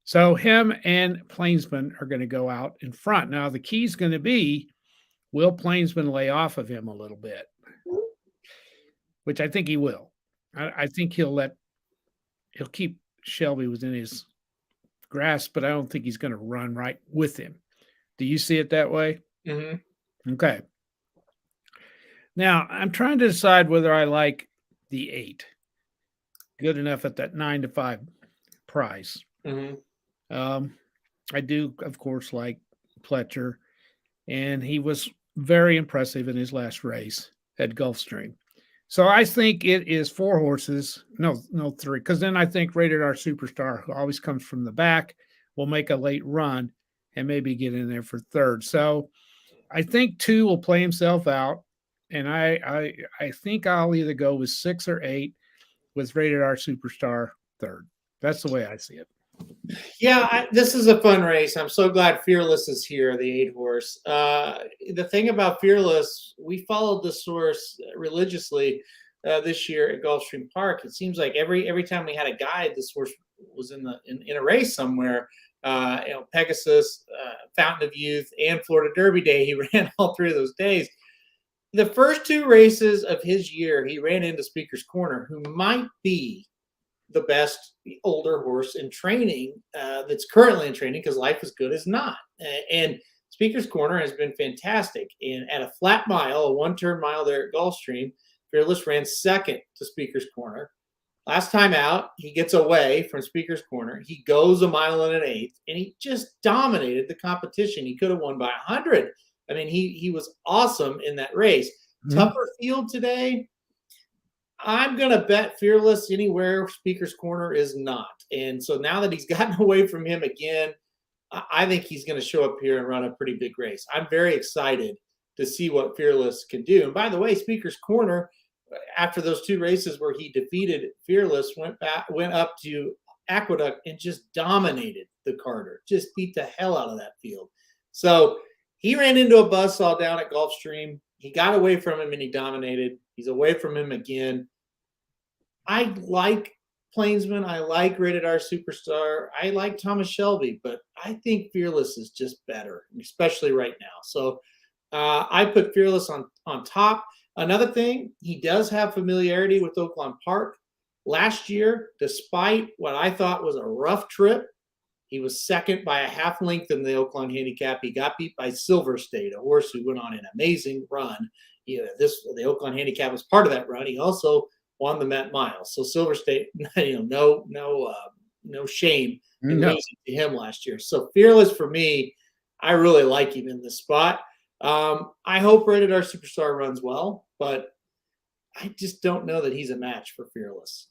So him and Plainsman are going to go out in front. Now, the key is going to be, will Plainsman lay off of him a little bit? Which I think he will. I think he'll keep Shelby within his grasp, but I don't think he's going to run right with him. Do you see it that way? Mm-hmm. Okay. Now, I'm trying to decide whether I like the 8. Good enough at that 9-5 price. Mm-hmm. I do, of course, like Pletcher, and he was very impressive in his last race at Gulfstream. So I think it is 4 horses. No 3, because then I think Rated R Superstar, who always comes from the back, will make a late run and maybe get in there for 3rd. So I think 2 will play himself out, and I think I'll either go with 6 or 8 with Rated R Superstar 3rd. That's the way I see it. Yeah, this is a fun race. I'm so glad Fearless is here, the 8 horse. The thing about Fearless, we followed this horse religiously this year at Gulfstream Park. It seems like every time we had a guide, this horse was in a race somewhere. Pegasus, Fountain of Youth, and Florida Derby Day. He ran all 3 of those days. The first 2 races of his year, he ran into Speaker's Corner, who might be the best older horse in training that's currently in training, because Life is Good is not. And Speaker's Corner has been fantastic. And at a flat mile, a 1-turn mile there at Gulfstream, Fearless ran 2nd to Speaker's Corner. Last time out, he gets away from Speaker's Corner. He goes a mile and an eighth, and he just dominated the competition. He could have won by 100 I mean, he was awesome in that race. Tougher field today. I'm going to bet Fearless anywhere Speaker's Corner is not. And so now that he's gotten away from him again, I think he's going to show up here and run a pretty big race. I'm very excited to see what Fearless can do. And by the way, Speaker's Corner, after those 2 races where he defeated Fearless, went up to Aqueduct and just dominated the Carter, just beat the hell out of that field. So he ran into a buzzsaw down at Gulfstream. He got away from him and he dominated. He's away from him again. I like Plainsman. I like Rated R Superstar. I like Thomas Shelby, but I think Fearless is just better, especially right now. So I put Fearless on top. Another thing, he does have familiarity with Oaklawn Park. Last year, despite what I thought was a rough trip, he was second by a half length in the Oaklawn Handicap. He got beat by Silver State, a horse who went on an amazing run. The Oaklawn Handicap was part of that run. He also won the Met Mile. So Silver State, no shame in losing to him last year. So Fearless for me, I really like him in this spot. I hope Rated R Superstar runs well, but I just don't know that he's a match for Fearless.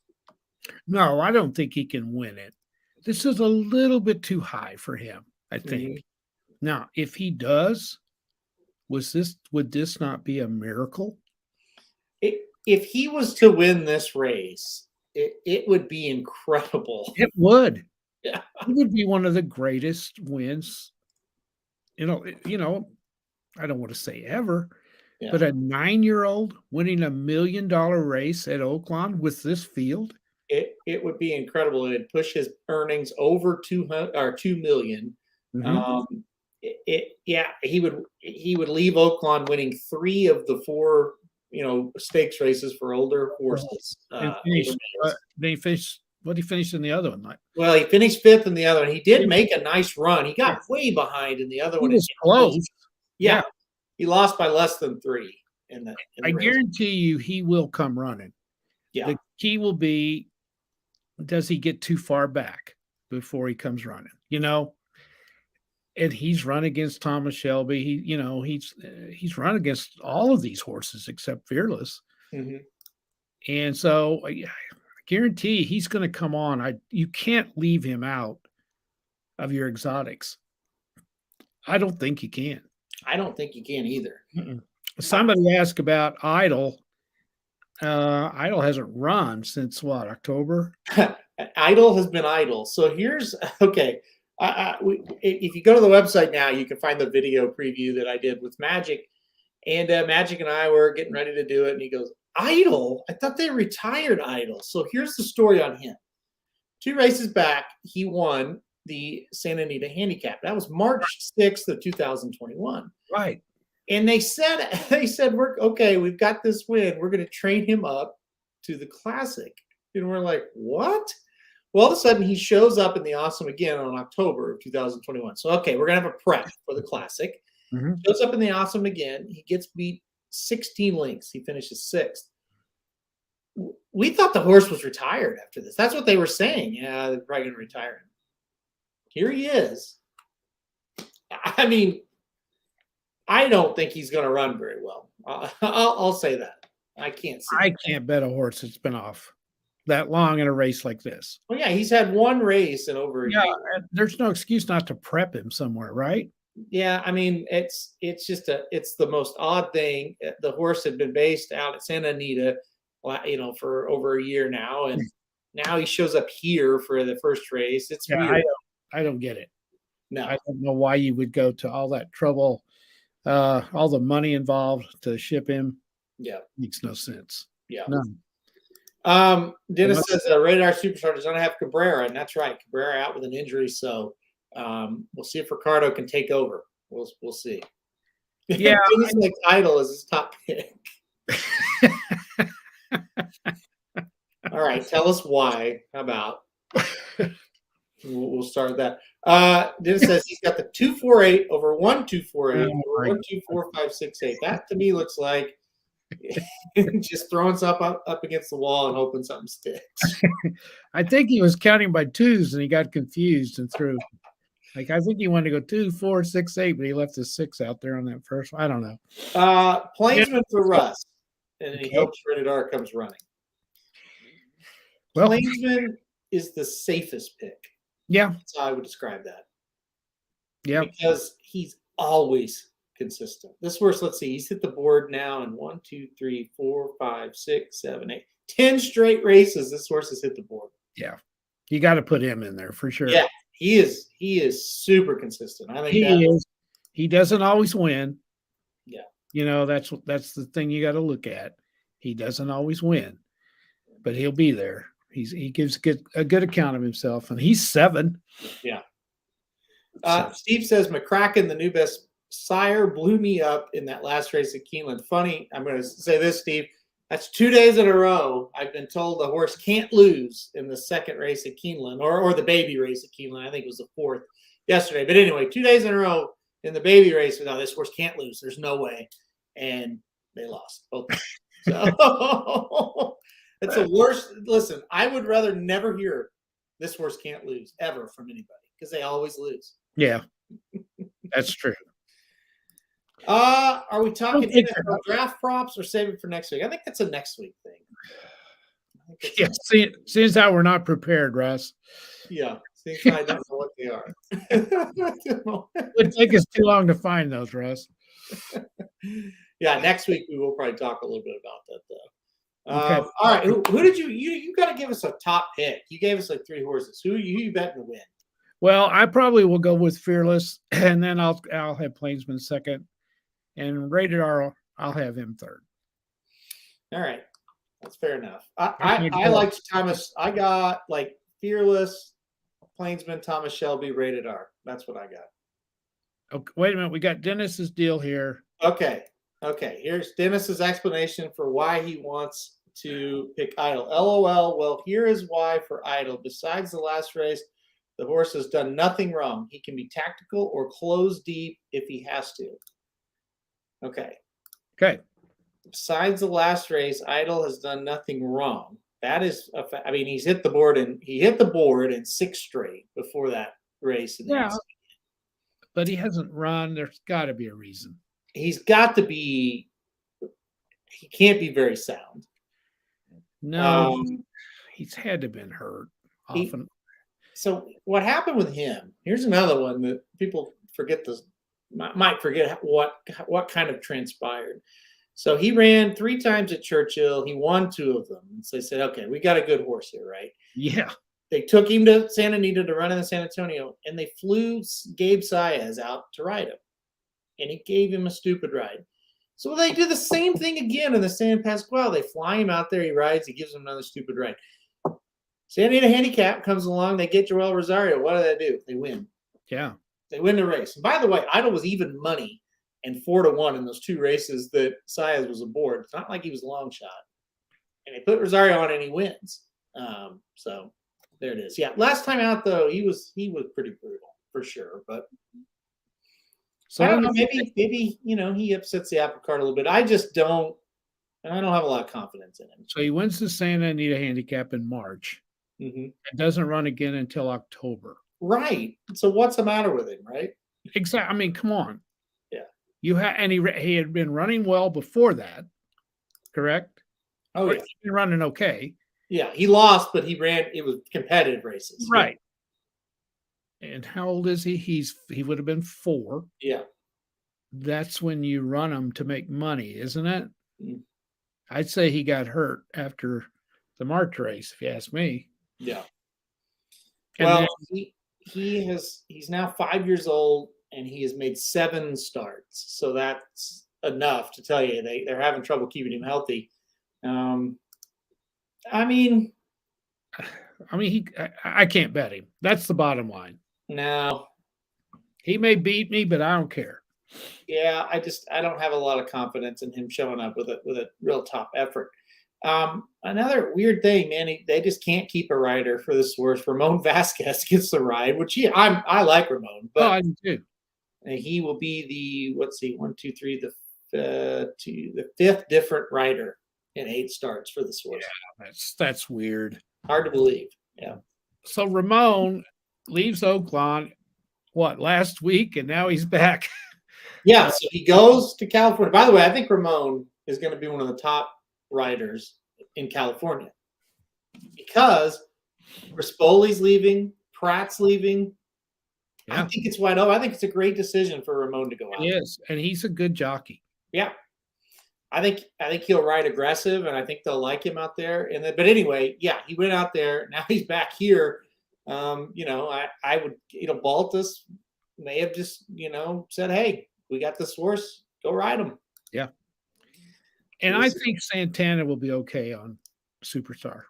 No, I don't think he can win it. This is a little bit too high for him, I think. Now, if he does, would this not be a miracle? If he was to win this race, it would be incredible. It would. Yeah. It would be one of the greatest wins. I don't want to say ever, but a 9-year-old winning $1 million race at Oaklawn with this field. It would be incredible. It'd push his earnings over $2 million. He would leave Oaklawn winning 3 of the 4 stakes races for older horses. They finished. What did he finish in the other one? Well, he finished 5th in the other one. He did make a nice run. He got way behind in the other one. He was close. Yeah, he lost by less than 3 in the I race. guarantee you, he will come running. Yeah, the key will be, does he get too far back before he comes running? And he's run against Thomas Shelby. He's run against all of these horses except Fearless. And so I guarantee he's going to come on. You can't leave him out of your exotics. I don't think you can. I don't think you can either. Somebody asked about Idol. Idol hasn't run since what, October? Idol has been idle. So here's okay. If you go to the website now, you can find the video preview that I did with Magic, and Magic and I were getting ready to do it, and he goes, "Idol? I thought they retired Idol." So here's the story on him. 2 races back, he won the Santa Anita Handicap. That was March 6th of 2021. Right. And they said, we're okay. We've got this win. We're going to train him up to the Classic. And we're like, what? Well, all of a sudden, he shows up in the Awesome again on October of 2021. So, okay, we're going to have a prep for the Classic. Shows up in the Awesome again. He gets beat 16 lengths. He finishes 6th. We thought the horse was retired after this. That's what they were saying. Yeah, they're probably going to retire him. Here he is. I mean, I don't think he's going to run very well. I'll say that. I can't see. I can't bet a horse that's been off that long in a race like this. Well, yeah, he's had 1 race in over a year. There's no excuse not to prep him somewhere, right? Yeah, I mean, it's the most odd thing. The horse had been based out at Santa Anita, for over a year now, and now he shows up here for the first race. It's weird. I don't get it. No, I don't know why you would go to all that trouble, all the money involved to ship him. Yeah, makes no sense. Yeah, no. Dennis says Rated R Superstar does not have Cabrera, and that's right. Cabrera out with an injury, so we'll see if Ricardo can take over. We'll see. Yeah, Dennis likes Idol as his top pick. All right, tell us why. How about? We'll start with that. Dennis says he's got the 248 over 1248 over 124,568. That to me looks like just throwing something up against the wall and hoping something sticks. I think he was counting by 2s and he got confused and threw Like I think he wanted to go 2, 4, 6, 8, but he left his 6 out there on that first one. I don't know. Plainsman for Russ, and he Okay. hopes Rated R comes running. Well, Plainsman is the safest pick. yeah, That's how I would describe that. yeah. Because he's always consistent. This horse, let's see, he's hit the board now in 1, 2, 3, 4, 5, 6, 7, 8, 10 straight races. This horse has hit the board. Yeah. You got to put him in there for sure. Yeah, he is super consistent. I think he is. He doesn't always win. Yeah. You know, that's the thing you got to look at. He doesn't always win, but he'll be there. He gives a good account of himself, and he's 7. Yeah. So, Steve says McCracken, the new best sire, blew me up in that last race at Keeneland. Funny, I'm going to say this, Steve. That's 2 days in a row. I've been told the horse can't lose in the second race at Keeneland, or the baby race at Keeneland. I think it was the 4th yesterday. But anyway, 2 days in a row in the baby race. No, this horse can't lose. There's no way. And they lost both times. So it's the worst. Listen, I would rather never hear this horse can't lose ever from anybody because they always lose. yeah, that's true. Are we talking NFL draft props or save it for next week? I think that's a next week thing. Yeah, seems how we're not prepared, Russ. Yeah, seems I don't know what they are. It would take us too long to find those, Russ. Yeah, next week we will probably talk a little bit about that though. Okay. All right, who did you got to give us a top pick? You gave us like 3 horses. Who you betting to win? Well, I probably will go with Fearless, and then I'll have Plainsman second, and Rated R, I'll have him third. All right, that's fair enough. I liked Thomas. I got like Fearless, Plainsman, Thomas Shelby, Rated R. That's what I got. Okay, wait a minute. We got Dennis's deal here. Okay. Here's Dennis's explanation for why he wants to pick Idol. LOL. Well, here is why for Idol. Besides the last race, the horse has done nothing wrong. He can be tactical or close deep if he has to. Okay. Besides the last race, Idol has done nothing wrong. That is, he's hit the board in 6 straight before that race. Yeah, but he hasn't run. There's got to be a reason. He's got to be. He can't be very sound. No, he's had to have been hurt often. So what happened with him? Here's another one that people might forget what kind of transpired. So he ran 3 times at Churchill. He won 2 of them. So they said, okay, we got a good horse here, right? Yeah. They took him to Santa Anita to run in the San Antonio, and they flew Gabe Saez out to ride him. And he gave him a stupid ride. So they do the same thing again in the San Pasquale. They fly him out there, he rides, he gives him another stupid ride. Santa Anita Handicap comes along, they get Joel Rosario. What do they do? They win. Yeah. They win the race. And by the way, Idol was even money and 4-1 in those 2 races that Saez was aboard. It's not like he was a long shot. And they put Rosario on and he wins. So there it is. Yeah. Last time out though, he was pretty brutal for sure. But so I don't know, maybe he upsets the apple cart a little bit. I don't have a lot of confidence in him. So he wins the Santa Anita Handicap in March. Mm-hmm. It doesn't run again until October. Right. So what's the matter with him, right? Exactly. I mean, come on. Yeah. And he had been running well before that, correct? Oh, yeah. He's been running okay. Yeah, he lost, but he ran. It was competitive races. Right. And how old is he? He would have been 4. Yeah. That's when you run him to make money, isn't it? Mm. I'd say he got hurt after the March race, if you ask me. Yeah. And well, he's now 5 years old and he has made 7 starts. So that's enough to tell you they're having trouble keeping him healthy. I can't bet him. That's the bottom line. No. He may beat me, but I don't care. Yeah, I don't have a lot of confidence in him showing up with a real top effort. Another weird thing, man, they just can't keep a rider for this horse. Ramon Vasquez gets the ride, which I like Ramon, but I do too. He will be the 5th different rider in 8 starts for this horse. Yeah, that's weird. Hard to believe. Yeah. So Ramon leaves Oaklawn last week, and now he's back. Yeah, so he goes to California. By the way, I think Ramon is going to be one of the top riders in California because Rispoli's leaving, Pratt's leaving. Yeah. I think it's wide open. I think it's a great decision for Ramon to go out. He is, and he's a good jockey. Yeah. I think he'll ride aggressive, and I think they'll like him out there. And then, but anyway, yeah, he went out there. Now he's back here. I would, Baltus may have just, said, hey, we got this horse, go ride him. Yeah. And I think Santana will be okay on Superstar.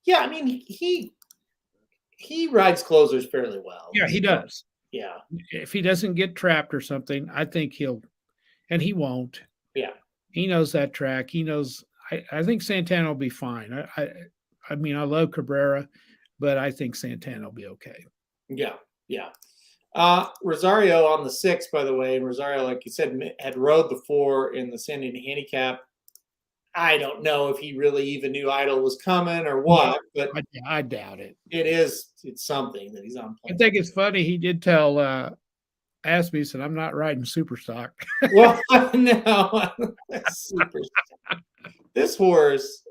Yeah, I mean, he rides closers fairly well. Yeah, he does. Yeah. If he doesn't get trapped or something, I think he'll, and he won't. Yeah. He knows that track. He knows. I think Santana will be fine. I mean, I love Cabrera, but I think Santana will be okay. Yeah. Yeah. Rosario on the 6th, by the way, and Rosario, like you said, had rode before in the San Diego Handicap. I don't know if he really even knew Idol was coming or what, but I doubt it. It's something that he's on. I think it's funny. He did tell Aspie, said, I'm not riding Superstock. Well, no, Superstock. This horse.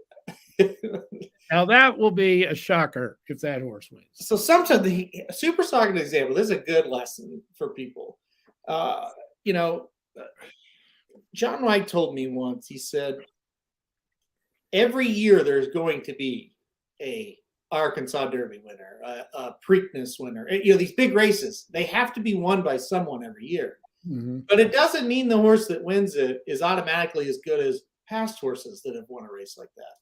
Now that will be a shocker if that horse wins. So sometimes the Superstock example, this is a good lesson for people. John White told me once, he said, every year there's going to be a Arkansas Derby winner, a Preakness winner. These big races, they have to be won by someone every year. Mm-hmm. But it doesn't mean the horse that wins it is automatically as good as past horses that have won a race like that.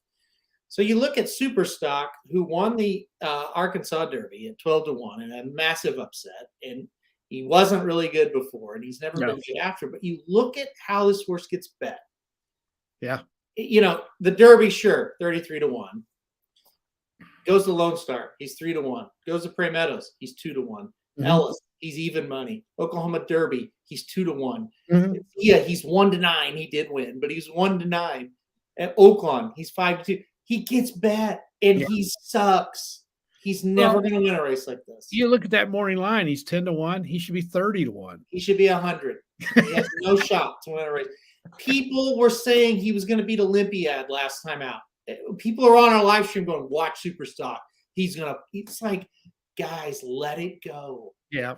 So you look at Superstock, who won the Arkansas Derby at 12-1 in a massive upset, and he wasn't really good before, and he's never been good after. But you look at how this horse gets bet. Yeah. The Derby, sure, 33-1. Goes to Lone Star, he's 3-1. Goes to Prairie Meadows, he's 2-1. Mm-hmm. Ellis, he's even money. Oklahoma Derby, he's 2-1. Mm-hmm. Yeah, he's 1-9. He did win, but he's 1-9. At Oaklawn, he's 5-2. He gets bet, and he sucks. He's never going to win a race like this. You look at that morning line, he's 10-1. He should be 30-1. He should be 100. He has no shot to win a race. People were saying he was going to beat Olympiad last time out. People are on our live stream going, watch Superstock. It's like, guys, let it go. Yeah.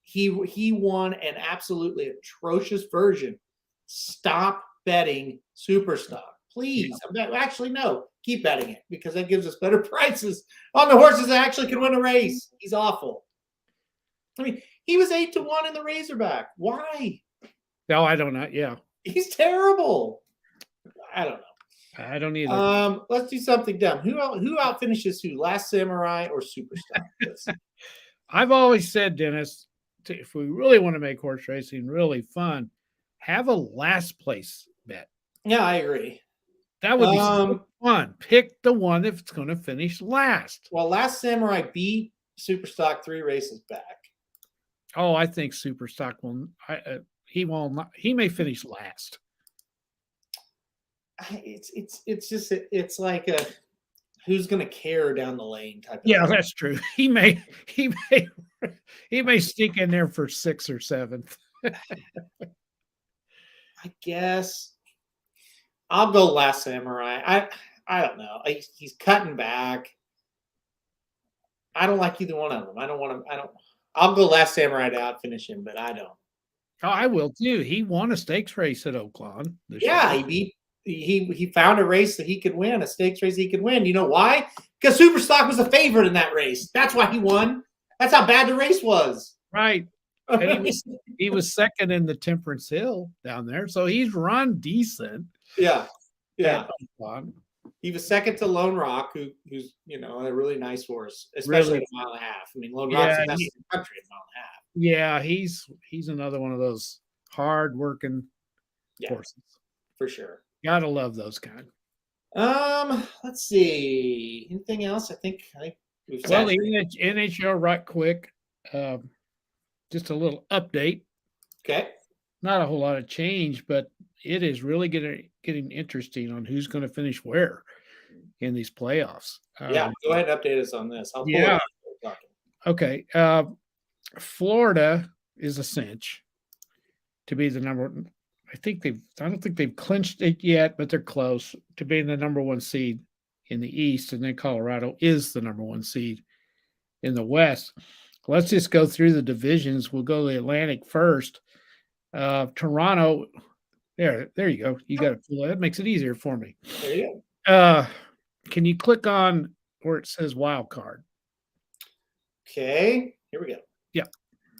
He won an absolutely atrocious version. Stop betting Superstock. Please. Yeah. Actually, no. Keep betting it because that gives us better prices on the horses that actually can win a race. He's awful. I mean, he was 8-1 in the Razorback. Why? No, I don't know. Yeah. He's terrible. I don't know. I don't either. Let's do something dumb. Who outfinishes who? Last Samurai or Superstock? I've always said, Dennis, if we really want to make horse racing really fun, have a last place bet. Yeah, I agree. That would be so fun. Pick the one if it's going to finish last. Well, Last Samurai beat Superstock 3 races back. Oh, I think Superstock will. He won't. He may finish last. It's like a who's going to care down the lane type of thing. That's true. He may sneak in there for 6th or 7th. I guess I'll go Last Samurai. I don't know. He's cutting back. I don't like either one of them. I don't want him. I'll go Last Samurai to outfinish him, but I don't. Oh, I will too. He won a stakes race at Oaklawn. He found a race that he could win, a stakes race he could win. You know why? Because Superstock was a favorite in that race. That's why he won. That's how bad the race was. Right. And he was second in the Temperance Hill down there, so he's run decent. Yeah. He was second to Lone Rock, who's a really nice horse, especially at a mile and a half. I mean, Lone Rock's the best in the country at a mile and a half. Yeah, he's another one of those hard-working horses. For sure. Gotta love those kind. Let's see. Anything else? I think we've said. Well, the NHL right quick. Just a little update. Okay. Not a whole lot of change, but it is really getting interesting on who's going to finish where in these playoffs. Go ahead and update us on this. Okay. Florida is a cinch to be the number. I don't think they've clinched it yet, but they're close to being the number one seed in the East, and then Colorado is the number one seed in the West. Let's just go through the divisions. We'll go to the Atlantic first. Toronto, there you go. You got it. That makes it easier for me. There you go. Can you click on where it says wild card? Okay, here we go. Yeah.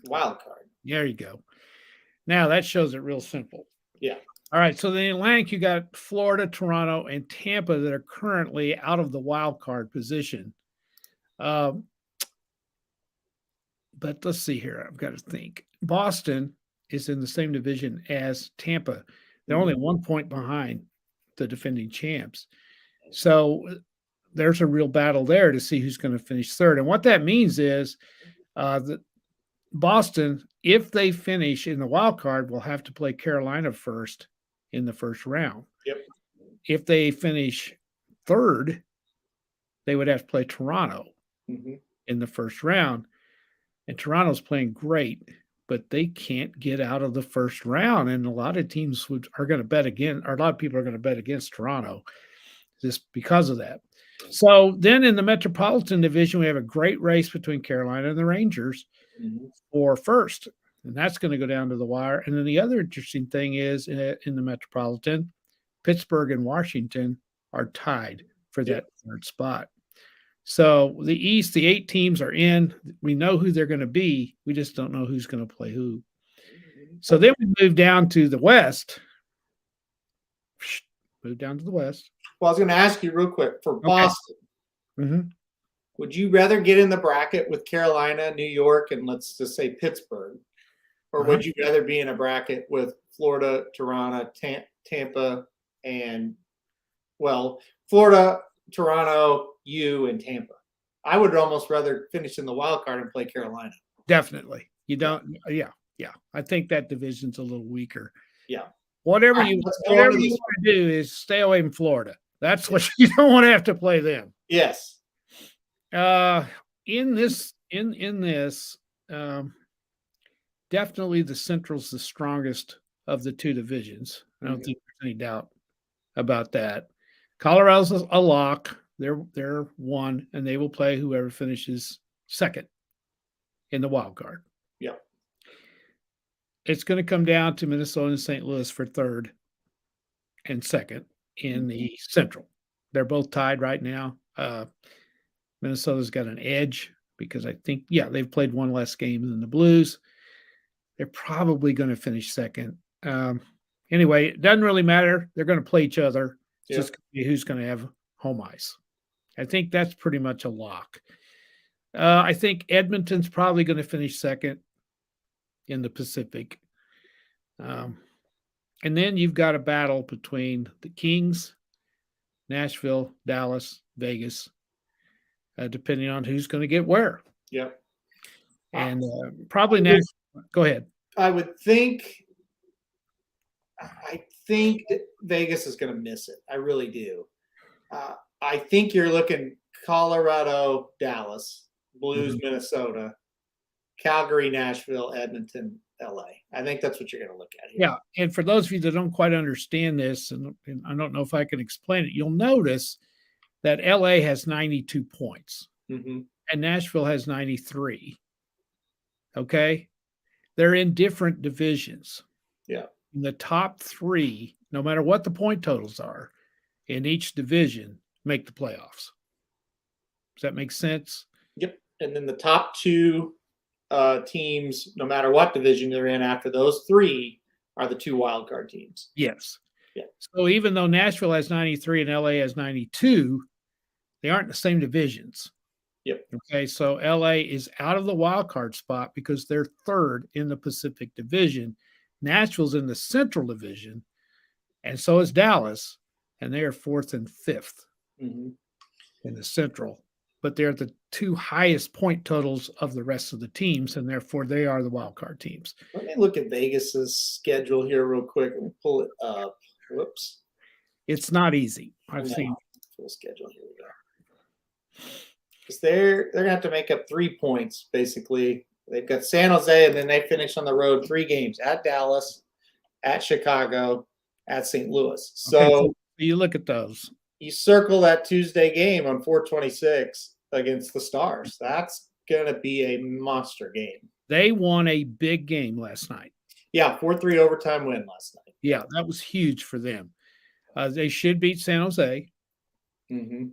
Wild card. There you go. Now that shows it real simple. Yeah. All right. So the Atlantic, you got Florida, Toronto, and Tampa that are currently out of the wild card position. But let's see here. I've got to think. Boston is in the same division as Tampa. They're only 1 point behind the defending champs. So there's a real battle there to see who's going to finish third. And what that means is that Boston, if they finish in the wild card, will have to play Carolina first in the first round. Yep. If they finish third, they would have to play Toronto in the first round. And Toronto's playing great, but they can't get out of the first round. And a lot of teams are going to bet again, or a lot of people are going to bet against Toronto just because of that. So then in the Metropolitan Division, we have a great race between Carolina and the Rangers for first. And that's going to go down to the wire. And then the other interesting thing is in the Metropolitan, Pittsburgh and Washington are tied for that third spot. So the East, the 8 teams are in. We know who they're going to be. We just don't know who's going to play who. So then we move down to the West. Move down to the West. Well, I was going to ask you real quick for Boston. Would you rather get in the bracket with Carolina, New York, and let's just say Pittsburgh? Or would you rather be in a bracket with Florida, Toronto, Tampa, and, well, Florida, Toronto, you, and Tampa? I would almost rather finish in the wild card and play Carolina. Definitely. You don't, yeah. I think that division's a little weaker. Yeah. Whatever you want to do is stay away from Florida. That's what you don't want to have to play them. Yes. In this, definitely the Central's the strongest of the two divisions. I don't think there's any doubt about that. Colorado's a lock. They're one, and they will play whoever finishes second in the wild card. Yeah. It's going to come down to Minnesota and St. Louis for third and second in the Central. They're both tied right now. Minnesota's got an edge because I think, they've played one less game than the Blues. They're probably going to finish second. Anyway, it doesn't really matter. They're going to play each other. It's just going to be who's going to have home ice. I think that's pretty much a lock. I think Edmonton's probably going to finish second in the Pacific. And then you've got a battle between the Kings, Nashville, Dallas, Vegas, depending on who's going to get where. Yeah. And probably Nashville. Go ahead. I think that Vegas is going to miss it. I really do. I think you're looking Colorado, Dallas, Blues, Minnesota, Calgary, Nashville, Edmonton, LA. I think that's what you're going to look at here. Yeah. And for those of you that don't quite understand this, and I don't know if I can explain it, you'll notice that LA has 92 points and Nashville has 93. Okay. They're in different divisions. Yeah. In the top 3, no matter what the point totals are in each division, make the playoffs. Does that make sense? Yep. And then the top 2 teams, no matter what division they're in after those 3, are the 2 wildcard teams. Yes. Yeah. So even though Nashville has 93 and LA has 92, they aren't in the same divisions. Yep. Okay. So LA is out of the wild card spot because they're third in the Pacific Division. Nashville's in the Central Division, and so is Dallas, and they are 4th and 5th in the Central. But they're the 2 highest point totals of the rest of the teams, and therefore they are the wild card teams. Let me look at Vegas's schedule here real quick. Let me pull it up. Whoops. It's not easy. I've seen full schedule. Here we go. Because they're going to have to make up 3 points basically They've got San Jose, and then they finish on the road 3 games at Dallas, at Chicago, at St. Louis. So you look at those. You circle that Tuesday game on 4/26 against the Stars. That's going to be a monster game. They won a big game last night. Yeah, 4-3 overtime win last night. Yeah, that was huge for them. They should beat San Jose. Mm-hmm.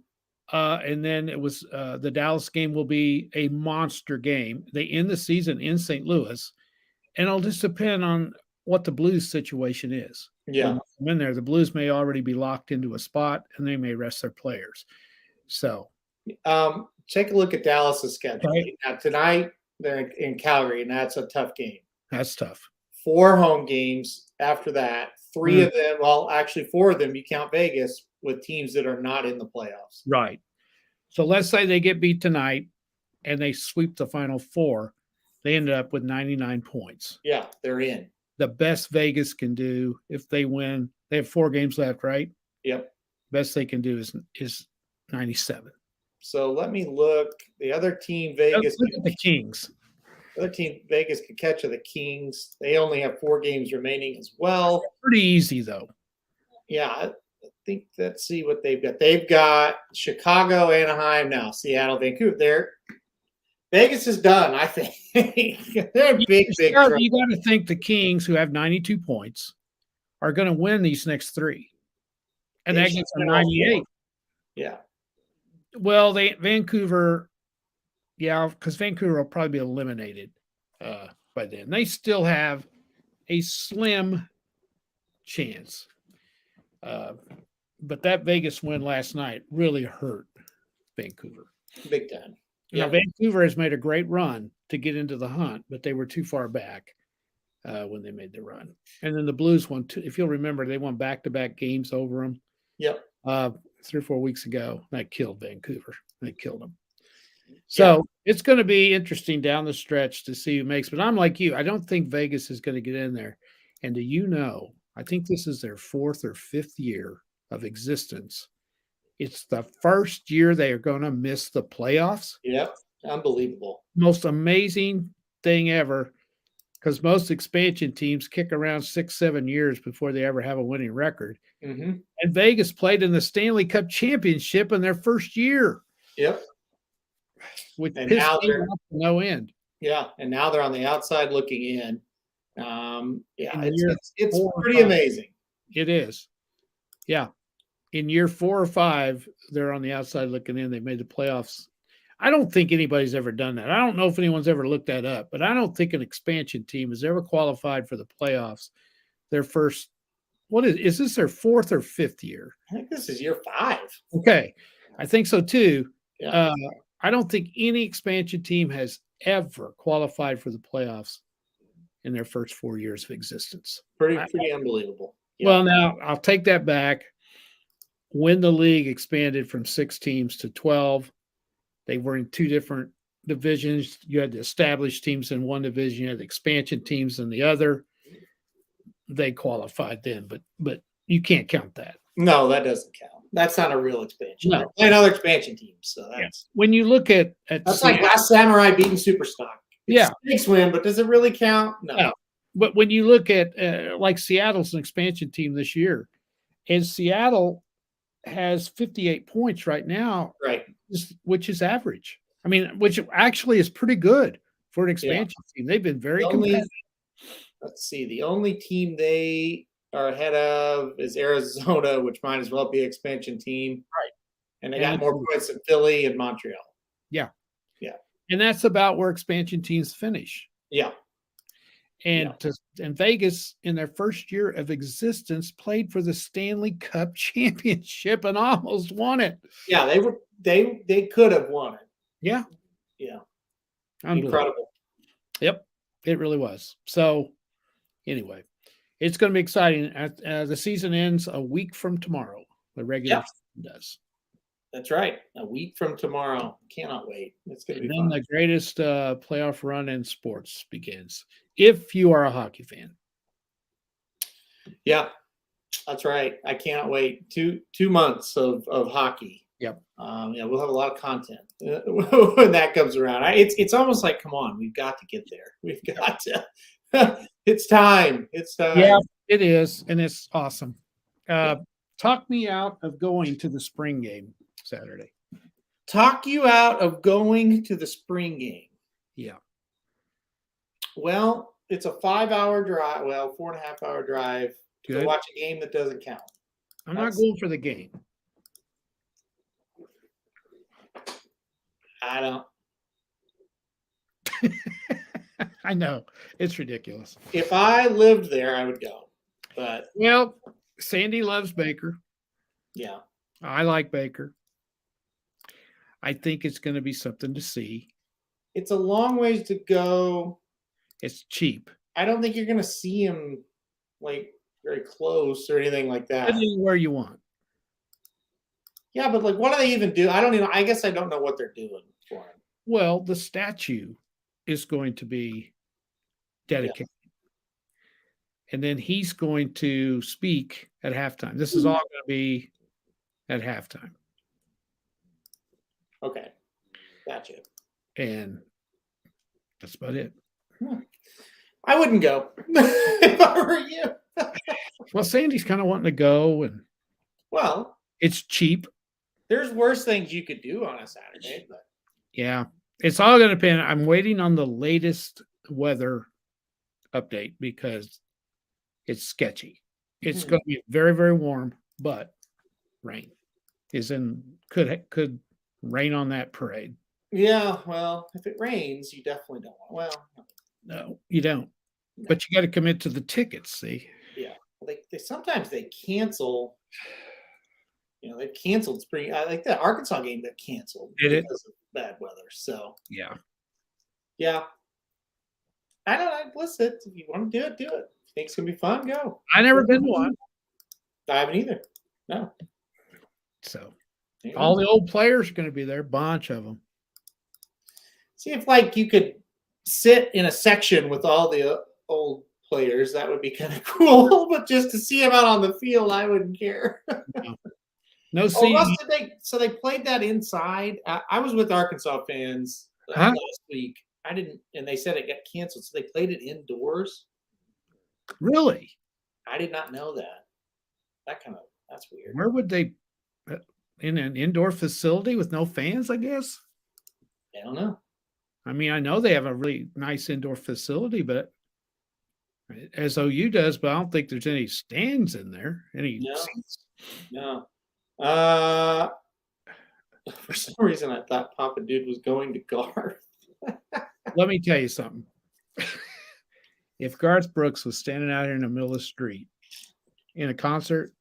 And then it was the Dallas game will be a monster game. They end the season in St. Louis, and it'll just depend on what the Blues situation is. Yeah. When there, the Blues may already be locked into a spot, and they may rest their players. So, take a look at Dallas's schedule. Right. Now, tonight they're in Calgary, and that's a tough game. That's tough. 4 home games after that. 3 of them, well, actually 4 of them, you count Vegas, with teams that are not in the playoffs. Right. So let's say they get beat tonight and they sweep the final 4. They ended up with 99 points. Yeah, they're in. The best Vegas can do if they win, they have 4 games left, right? Yep. Best they can do is 97. So let me look. The other team, Vegas. Look at the Kings. The other team, Vegas, could catch the Kings. They only have 4 games remaining as well. Pretty easy, though. Yeah, I think let's see what they've got. They've got Chicago, Anaheim, now Seattle, Vancouver. Vegas is done, I think. They're big trouble. You got to think the Kings, who have 92 points, are going to win these next 3. And that gets them 98. Yeah. Well, Vancouver, yeah, because Vancouver will probably be eliminated by then. They still have a slim chance. But that Vegas win last night really hurt Vancouver. Big time. Now, Vancouver has made a great run to get into the hunt, but they were too far back when they made the run. And then the Blues won, if you'll remember, they won back-to-back games over them. Yep. 3 or 4 weeks ago. That killed Vancouver. They killed them. So it's going to be interesting down the stretch to see who makes. But I'm like you. I don't think Vegas is going to get in there. And do you know, I think this is their 4th or 5th year of existence. It's the first year they are going to miss the playoffs. Yep. Unbelievable. Most amazing thing ever, because most expansion teams kick around 6-7 years before they ever have a winning record. Mm-hmm. And Vegas played in the Stanley Cup Championship in their first year. Yep. With and now they're no end. Yeah, and now they're on the outside looking in. It's pretty amazing. It is. Yeah. In year 4 or 5, they're on the outside looking in. They made the playoffs. I don't think anybody's ever done that. I don't know if anyone's ever looked that up, but I don't think an expansion team has ever qualified for the playoffs. Their first, is this their 4th or 5th year? I think this is year 5. Okay. I think so too. Yeah. I don't think any expansion team has ever qualified for the playoffs in their first 4 years of existence. Pretty unbelievable. Yeah. Well, now I'll take that back. When the league expanded from 6 teams to 12, they were in 2 different divisions. You had the established teams in one division, you had the expansion teams in the other. They qualified then, but you can't count that. No, that doesn't count. That's not a real expansion. No. They're playing other expansion teams. So that's when you look at that's like Last Samurai beating Superstock. It's a big win, but does it really count? No. But when you look at like Seattle's an expansion team this year, and Seattle has 58 points right now, right, which is average. I mean, which actually is pretty good for an expansion team. They've been very competitive. Let's see. The only team they are ahead of is Arizona, which might as well be an expansion team. Right. And they got more points than Philly and Montreal. Yeah. Yeah. And that's about where expansion teams finish. Yeah. And Vegas, in their first year of existence, played for the Stanley Cup Championship and almost won it. Yeah, they could have won it. Yeah. Yeah. Incredible. Yep. It really was. So anyway, it's going to be exciting. The season ends a week from tomorrow. The regular season does. That's right. A week from tomorrow. Cannot wait. It's going to be fun. Then the greatest playoff run in sports begins, if you are a hockey fan. Yeah, that's right. I cannot wait. Two months of hockey. Yep. Yeah, we'll have a lot of content when that comes around. It's almost like, come on, we've got to get there. We've got to. It's time. It's time. Yeah, it is, and it's awesome. Talk me out of going to the spring game Saturday. Talk you out of going to the spring game. Yeah. Well, it's a 5-hour drive. Well, 4.5-hour drive Good. to watch a game that doesn't count. I'm not going for the game. I don't. I know. It's ridiculous. If I lived there, I would go. But Well, Sandy loves Baker. yeah, I like Baker. I think it's going to be something to see. it's a long ways to go. It's cheap. I don't think you're going to see him like very close or anything like that. Anywhere you want. Yeah, but like, what do they even do? I don't even. I guess I don't know what they're doing for him. Well, the statue is going to be dedicated. And then he's going to speak at halftime. This is all going to be at halftime. Okay, gotcha. And that's about it. I wouldn't go if I were you. Well, Sandy's kind of wanting to go, and Well, it's cheap. there's worse things you could do on a Saturday, but Yeah. It's all going to depend. I'm waiting on the latest weather update because it's sketchy. It's going to be very, very warm, but rain could rain on that parade. yeah. Well, if it rains, you definitely don't want. Well, No, you don't. No. But you got to commit to the tickets. See, yeah. They sometimes they cancel. You know, they've canceled spring. Like the Arkansas game got canceled because of bad weather. So yeah. I don't know. Listen, if you want to do it, do it. If you think it's gonna be fun, go. I never been to one. I haven't either. No. So Yeah. all the old players are going to be there, bunch of them. See if like you could sit in a section with all the old players. That would be kind of cool. But just to see them out on the field, I wouldn't care. No Oh, seating. Russ, so they played that inside. I was with Arkansas fans last week. I didn't, and they said it got canceled. So they played it indoors. Really? I did not know that. That's weird. Where would they? In an indoor facility with no fans, I guess. I don't know. I mean, I know they have a really nice indoor facility, but as OU does, but I don't think there's any stands in there. Any seats. No. For some reason, I thought Papa Dude was going to Garth. Let me tell you something. If Garth Brooks was standing out here in the middle of the street in a concert,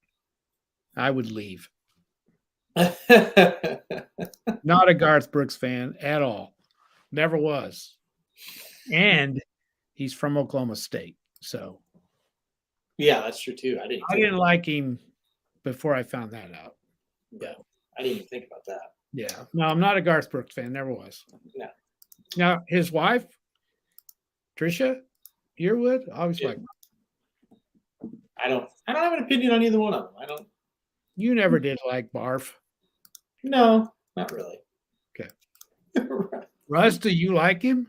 I would leave. Not a Garth Brooks fan at all. Never was. And he's from Oklahoma State. So yeah, that's true too. I didn't like him before I found that out. Yeah, I didn't even think about that. Yeah. No, I'm not a Garth Brooks fan. Never was. No. Now, his wife, Trisha Yearwood, I was like, I don't have an opinion on either one of them. You never did like Barf. No, not really. Okay. Russ, do you like him?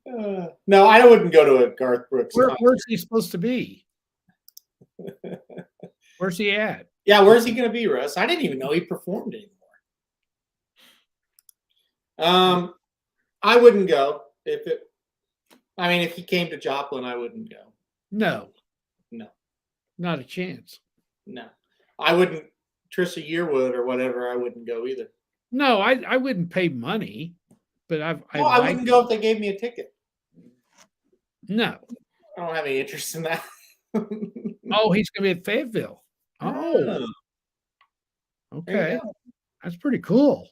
No, I wouldn't go to a Garth Brooks. Where's he supposed to be? Where's he at? Yeah, where's he going to be, Russ? I didn't even know he performed anymore. I wouldn't go if he came to Joplin, I wouldn't go. No, not a chance. No, I wouldn't. Trisha Yearwood or whatever, I wouldn't go either. No, I wouldn't pay money, but I wouldn't go if they gave me a ticket. No, I don't have any interest in that. Oh, he's going to be at Fayetteville. Oh, okay. That's pretty cool.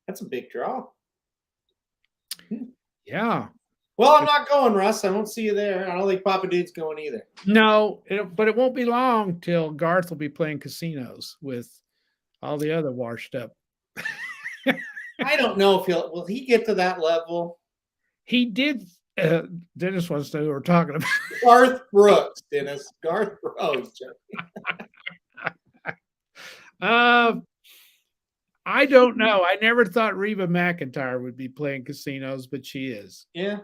That's a big draw. Yeah. Well, I'm not going, Russ. I won't see you there. I don't think Papa Dude's going either. No, but it won't be long till Garth will be playing casinos with all the other washed up. I don't know if will he get to that level. He did. Dennis wants to know who we're talking about. Garth Brooks, Dennis. Garth Brooks. I don't know. I never thought Reba McEntire would be playing casinos, but she is. Yeah.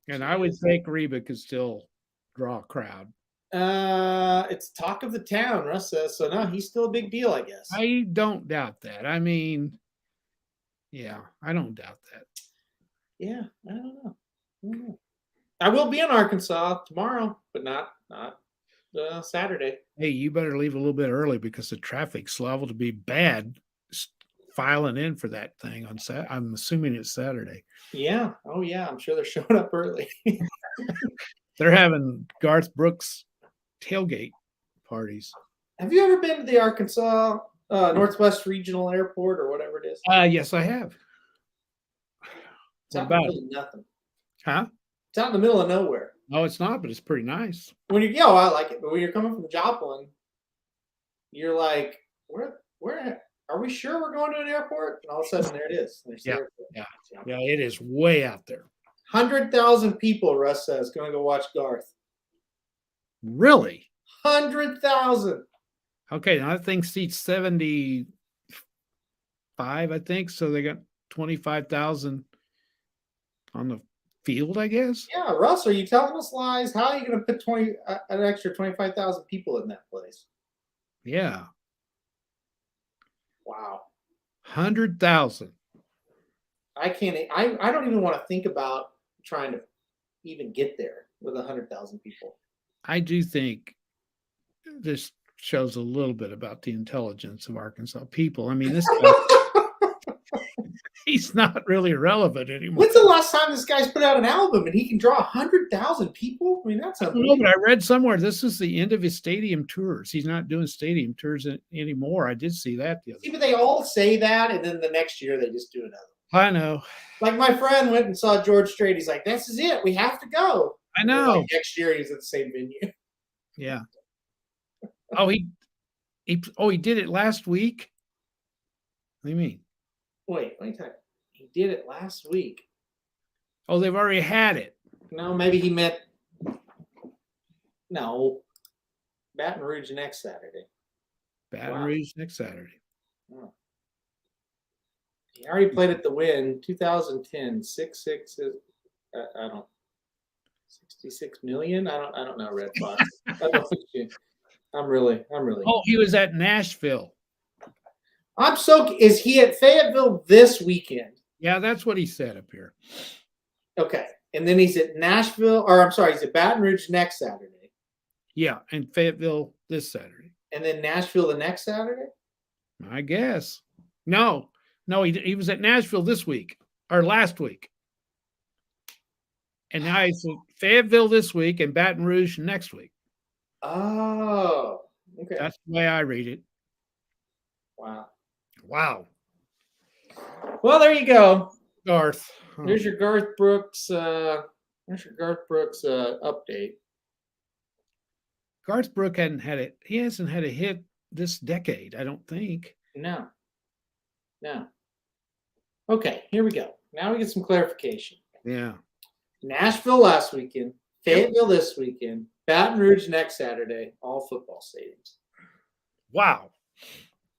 And I would think Reba could still draw a crowd. It's talk of the town, Russ says. So no, he's still a big deal, I guess. I don't doubt that. I mean, yeah, I don't doubt that. Yeah, I don't know. I will be in Arkansas tomorrow, but not Saturday. Hey, you better leave a little bit early because the traffic's liable to be bad filing in for that thing on Saturday. I'm assuming it's Saturday. Yeah. Oh, yeah. I'm sure they're showing up early. They're having Garth Brooks tailgate parties. Have you ever been to the Arkansas Northwest Regional Airport or whatever it is? Yes, I have. It's out in the middle of nothing. Huh? It's out in the middle of nowhere. No, it's not, but it's pretty nice. When you I like it. But when you're coming from Joplin, you're like, where are we sure we're going to an airport? And all of a sudden, there it is. There's the airport. Yeah, it is way out there. 100,000 people, Russ says, going to go watch Garth. Really? 100,000. Okay, now that thing seats 75, I think. So they got 25,000 on the field, I guess. Yeah, Russ, are you telling us lies? How are you going to put an extra 25,000 people in that place? Yeah. Wow. 100,000. I can't. I don't even want to think about trying to even get there with 100,000 people. I do think this shows a little bit about the intelligence of Arkansas people. I mean, this guy, he's not really relevant anymore. When's the last time this guy's put out an album and he can draw 100,000 people? I mean, that's unbelievable. No, but I read somewhere this is the end of his stadium tours. He's not doing stadium tours anymore. I did see that the other day. But they all say that, and then the next year they just do another. I know. Like my friend went and saw George Strait. He's like, "This is it. We have to go." I know. Like next year he's at the same venue. Yeah. Oh, he did it last week. What do you mean? Wait a second. He did it last week. Oh, they've already had it. No, maybe he meant Baton Rouge next Saturday. Baton Rouge next Saturday. Oh. He already played at the Wynn 2010. 66 is I don't 66 million. I don't know, Red Fox. I'm really. Oh, he was at Nashville. Is he at Fayetteville this weekend? Yeah, that's what he said up here. Okay. And then he's at Nashville, he's at Baton Rouge next Saturday. Yeah, and Fayetteville this Saturday. And then Nashville the next Saturday? I guess. No, he was at Nashville this week or last week. And now he's at Fayetteville this week and Baton Rouge next week. Oh, okay. That's the way I read it. Wow. Well, there you go, Garth. There's your Garth Brooks. Update. Garth Brooks he hasn't had a hit this decade, I don't think. No. Okay, here we go. Now we get some clarification. Yeah. Nashville last weekend, Fayetteville this weekend, Baton Rouge next Saturday, all football stadiums. Wow.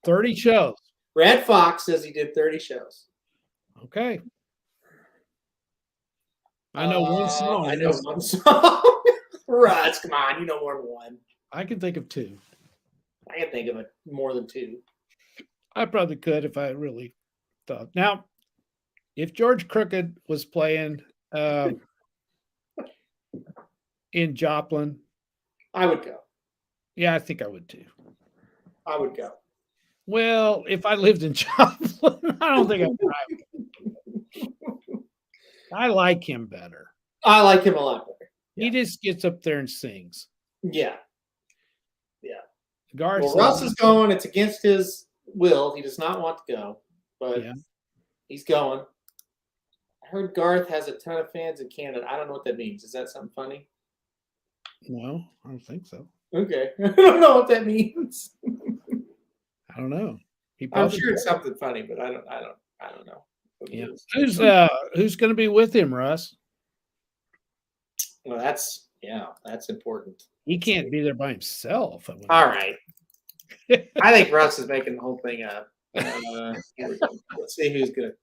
30 shows. Red Fox says he did 30 shows. Okay. I know one song. I know one song. Russ, come on. You know more than one. I can think of two. I can think of it more than two. I probably could if I really thought. Now, if George Crooked was playing in Joplin, I would go. Yeah, I think I would too. I would go. Well, if I lived in Joplin, I don't think I'd drive. I like him better. I like him a lot better. Yeah. He just gets up there and sings. Yeah. Garth. Well, Russ is going. It's against his will. He does not want to go, but he's going. I heard Garth has a ton of fans in Canada. I don't know what that means. Is that something funny? Well, I don't think so. Okay. I don't know what that means. I don't know. I'm sure it's something funny, but I don't know. Yeah. Who's going to be with him, Russ? Well, that's important. He can't be there by himself. All right. I think Russ is making the whole thing up. Here we go. Let's see who's good.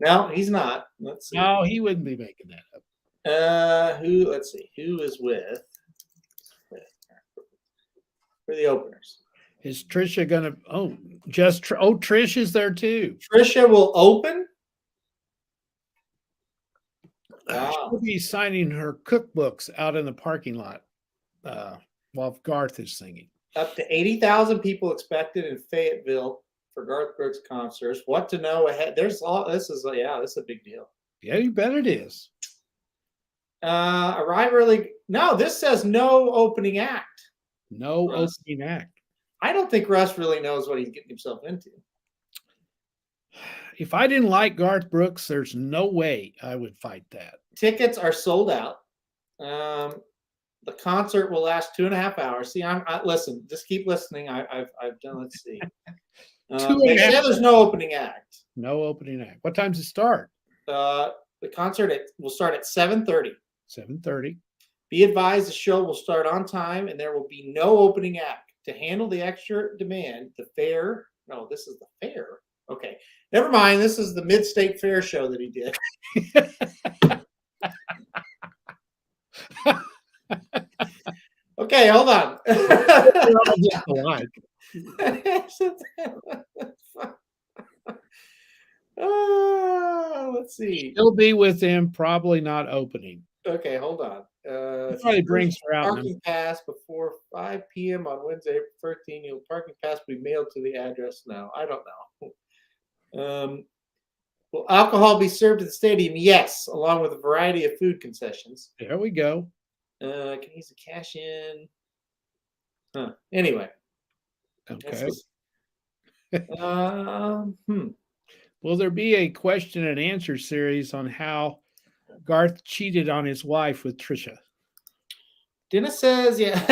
No, he's not. Let's see. No, he wouldn't be making that up. Who? Let's see. Who is with for the openers? Is Trisha gonna? Oh, Trish is there too. Trisha will open. Wow. She'll be signing her cookbooks out in the parking lot while Garth is singing. Up to 80,000 people expected in Fayetteville for Garth Brooks concerts. What to know ahead? This is a big deal. Yeah, you bet it is. Arrive early. No, this says no opening act. No Russ. opening act. I don't think Russ really knows what he's getting himself into. If I didn't like Garth Brooks, there's no way I would fight that. Tickets are sold out. The concert will last 2.5 hours. See, listen. Just keep listening. I've done. Let's see. They say there's no opening act. No opening act. What time does it start? The concert will start at 7:30. 7:30. Be advised the show will start on time and there will be no opening act. To handle the extra demand, this is the fair. Okay, never mind. This is the Mid-State Fair show that he did. Okay, hold on. Let's see. He'll be with him, probably not opening. Okay, hold on. Probably brings her out. Parking pass before 5 p.m. on Wednesday, April 13. Your parking pass will be mailed to the address now. I don't know. Will alcohol be served at the stadium? Yes, along with a variety of food concessions. There we go. Can use the cash in. Anyway. Okay. Will there be a question and answer series on how Garth cheated on his wife with Trisha? Dennis says, yeah.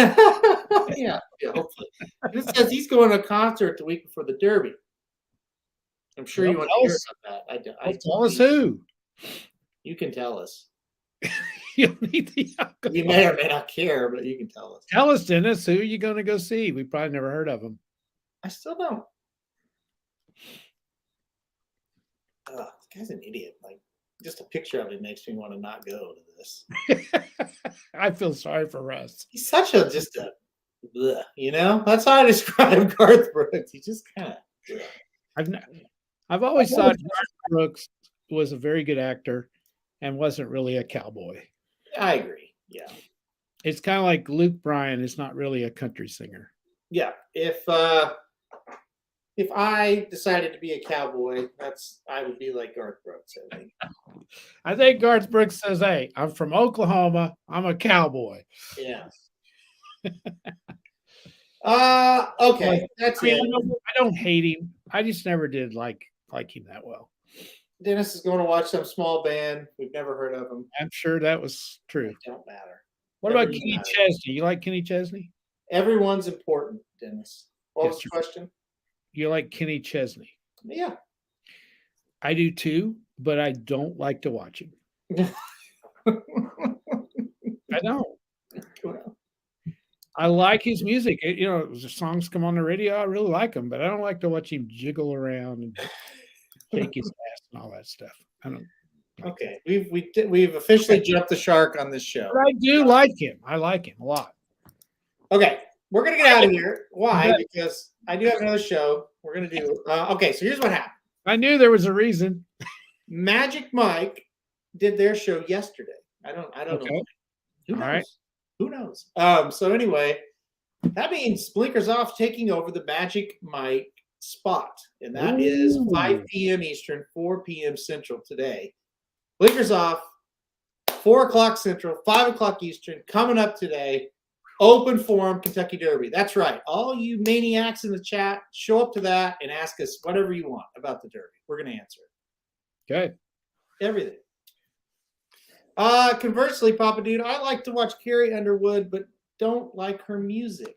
yeah, hopefully. Dennis says he's going to a concert the week before the Derby. I'm sure you want to hear about that. Tell us who. You can tell us. You need the alcohol. You may or may not care, but you can tell us. Tell us, Dennis, who are you going to go see? We probably never heard of him. I still don't. This guy's an idiot. Like, just a picture of him makes me want to not go to this. I feel sorry for Russ. He's such a bleh, That's how I describe Garth Brooks. He just kind of. I've always thought Garth Brooks was a very good actor and wasn't really a cowboy. I agree. Yeah. It's kind of like Luke Bryan is not really a country singer. Yeah. If I decided to be a cowboy, I would be like Garth Brooks, I think. I think Garth Brooks says, hey, I'm from Oklahoma. I'm a cowboy. Yeah. Okay. That's it. I don't hate him. I just never did like him that well. Dennis is going to watch some small band. We've never heard of him. I'm sure that was true. It don't matter. What about Kenny Chesney? You like Kenny Chesney? Everyone's important, Dennis. What was the question? You like Kenny Chesney? Yeah. I do too, but I don't like to watch him. I don't. I like his music. The songs come on the radio. I really like them, but I don't like to watch him jiggle around and shake his ass and all that stuff. I don't. Okay, we've officially jumped the shark on this show. But I do like him. I like him a lot. Okay, we're gonna get out of here. Why? Because I do have another show. We're gonna do. Okay, so here's what happened. I knew there was a reason. Magic Mike did their show yesterday. I don't know. Who knows? Right. Who knows? So anyway, that means Blinkers Off taking over the Magic Mike spot, and that is 5 p.m. Eastern, 4 p.m. Central today. Blinkers Off, 4 o'clock Central, 5 o'clock Eastern, coming up today. Open forum Kentucky Derby. That's right. All you maniacs in the chat, show up to that and ask us whatever you want about the Derby. We're going to answer it. Okay. Everything. Conversely, Papa Dude, I like to watch Carrie Underwood, but don't like her music.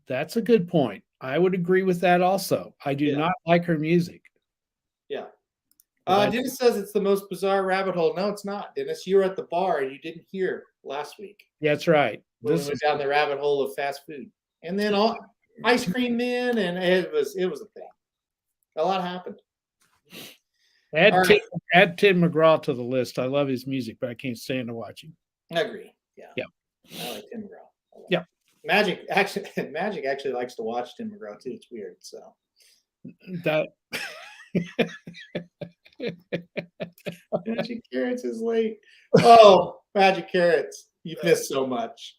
That's a good point. I would agree with that also. I do not like her music. Yeah. Dennis says it's the most bizarre rabbit hole. No, it's not, Dennis. You were at the bar and you didn't hear last week. That's right. We went down the rabbit hole of fast food. And then ice cream men, and it was a thing. A lot happened. Add, All Tim, right. add Tim McGraw to the list. I love his music, but I can't stand to watch him. I agree. Yeah. Yeah. I like Tim McGraw. Yeah. Magic actually likes to watch Tim McGraw too. It's weird. So That Magic Carrots is late. Oh, Magic Carrots. You've missed so much.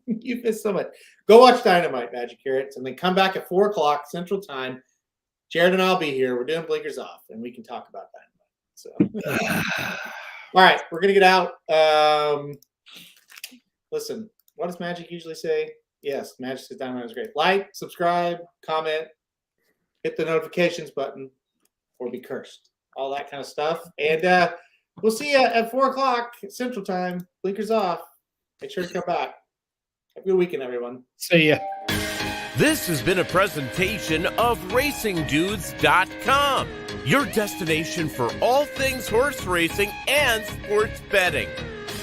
You've missed so much. Go watch Dynamite, Magic Carrots, and then come back at 4:00 Central Time. Jared and I'll be here. We're doing Blinkers Off, and we can talk about Dynamite. So, all right, we're gonna get out. Listen, what does Magic usually say? Yes, Magic says Dynamite is great. Like, subscribe, comment, hit the notifications button, or be cursed. All that kind of stuff. And we'll see you at 4:00 Central Time. Blinkers Off. Make sure to come back. Have a good weekend, everyone. see ya. This has been a presentation of RacingDudes.com, your destination for all things horse racing and sports betting.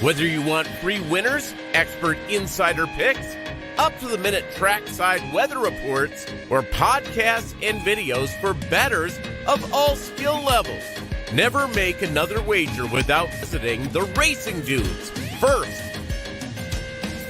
Whether you want free winners, expert insider picks, up-to-the-minute trackside weather reports, or podcasts and videos for bettors of all skill levels, never make another wager without visiting the Racing Dudes. First,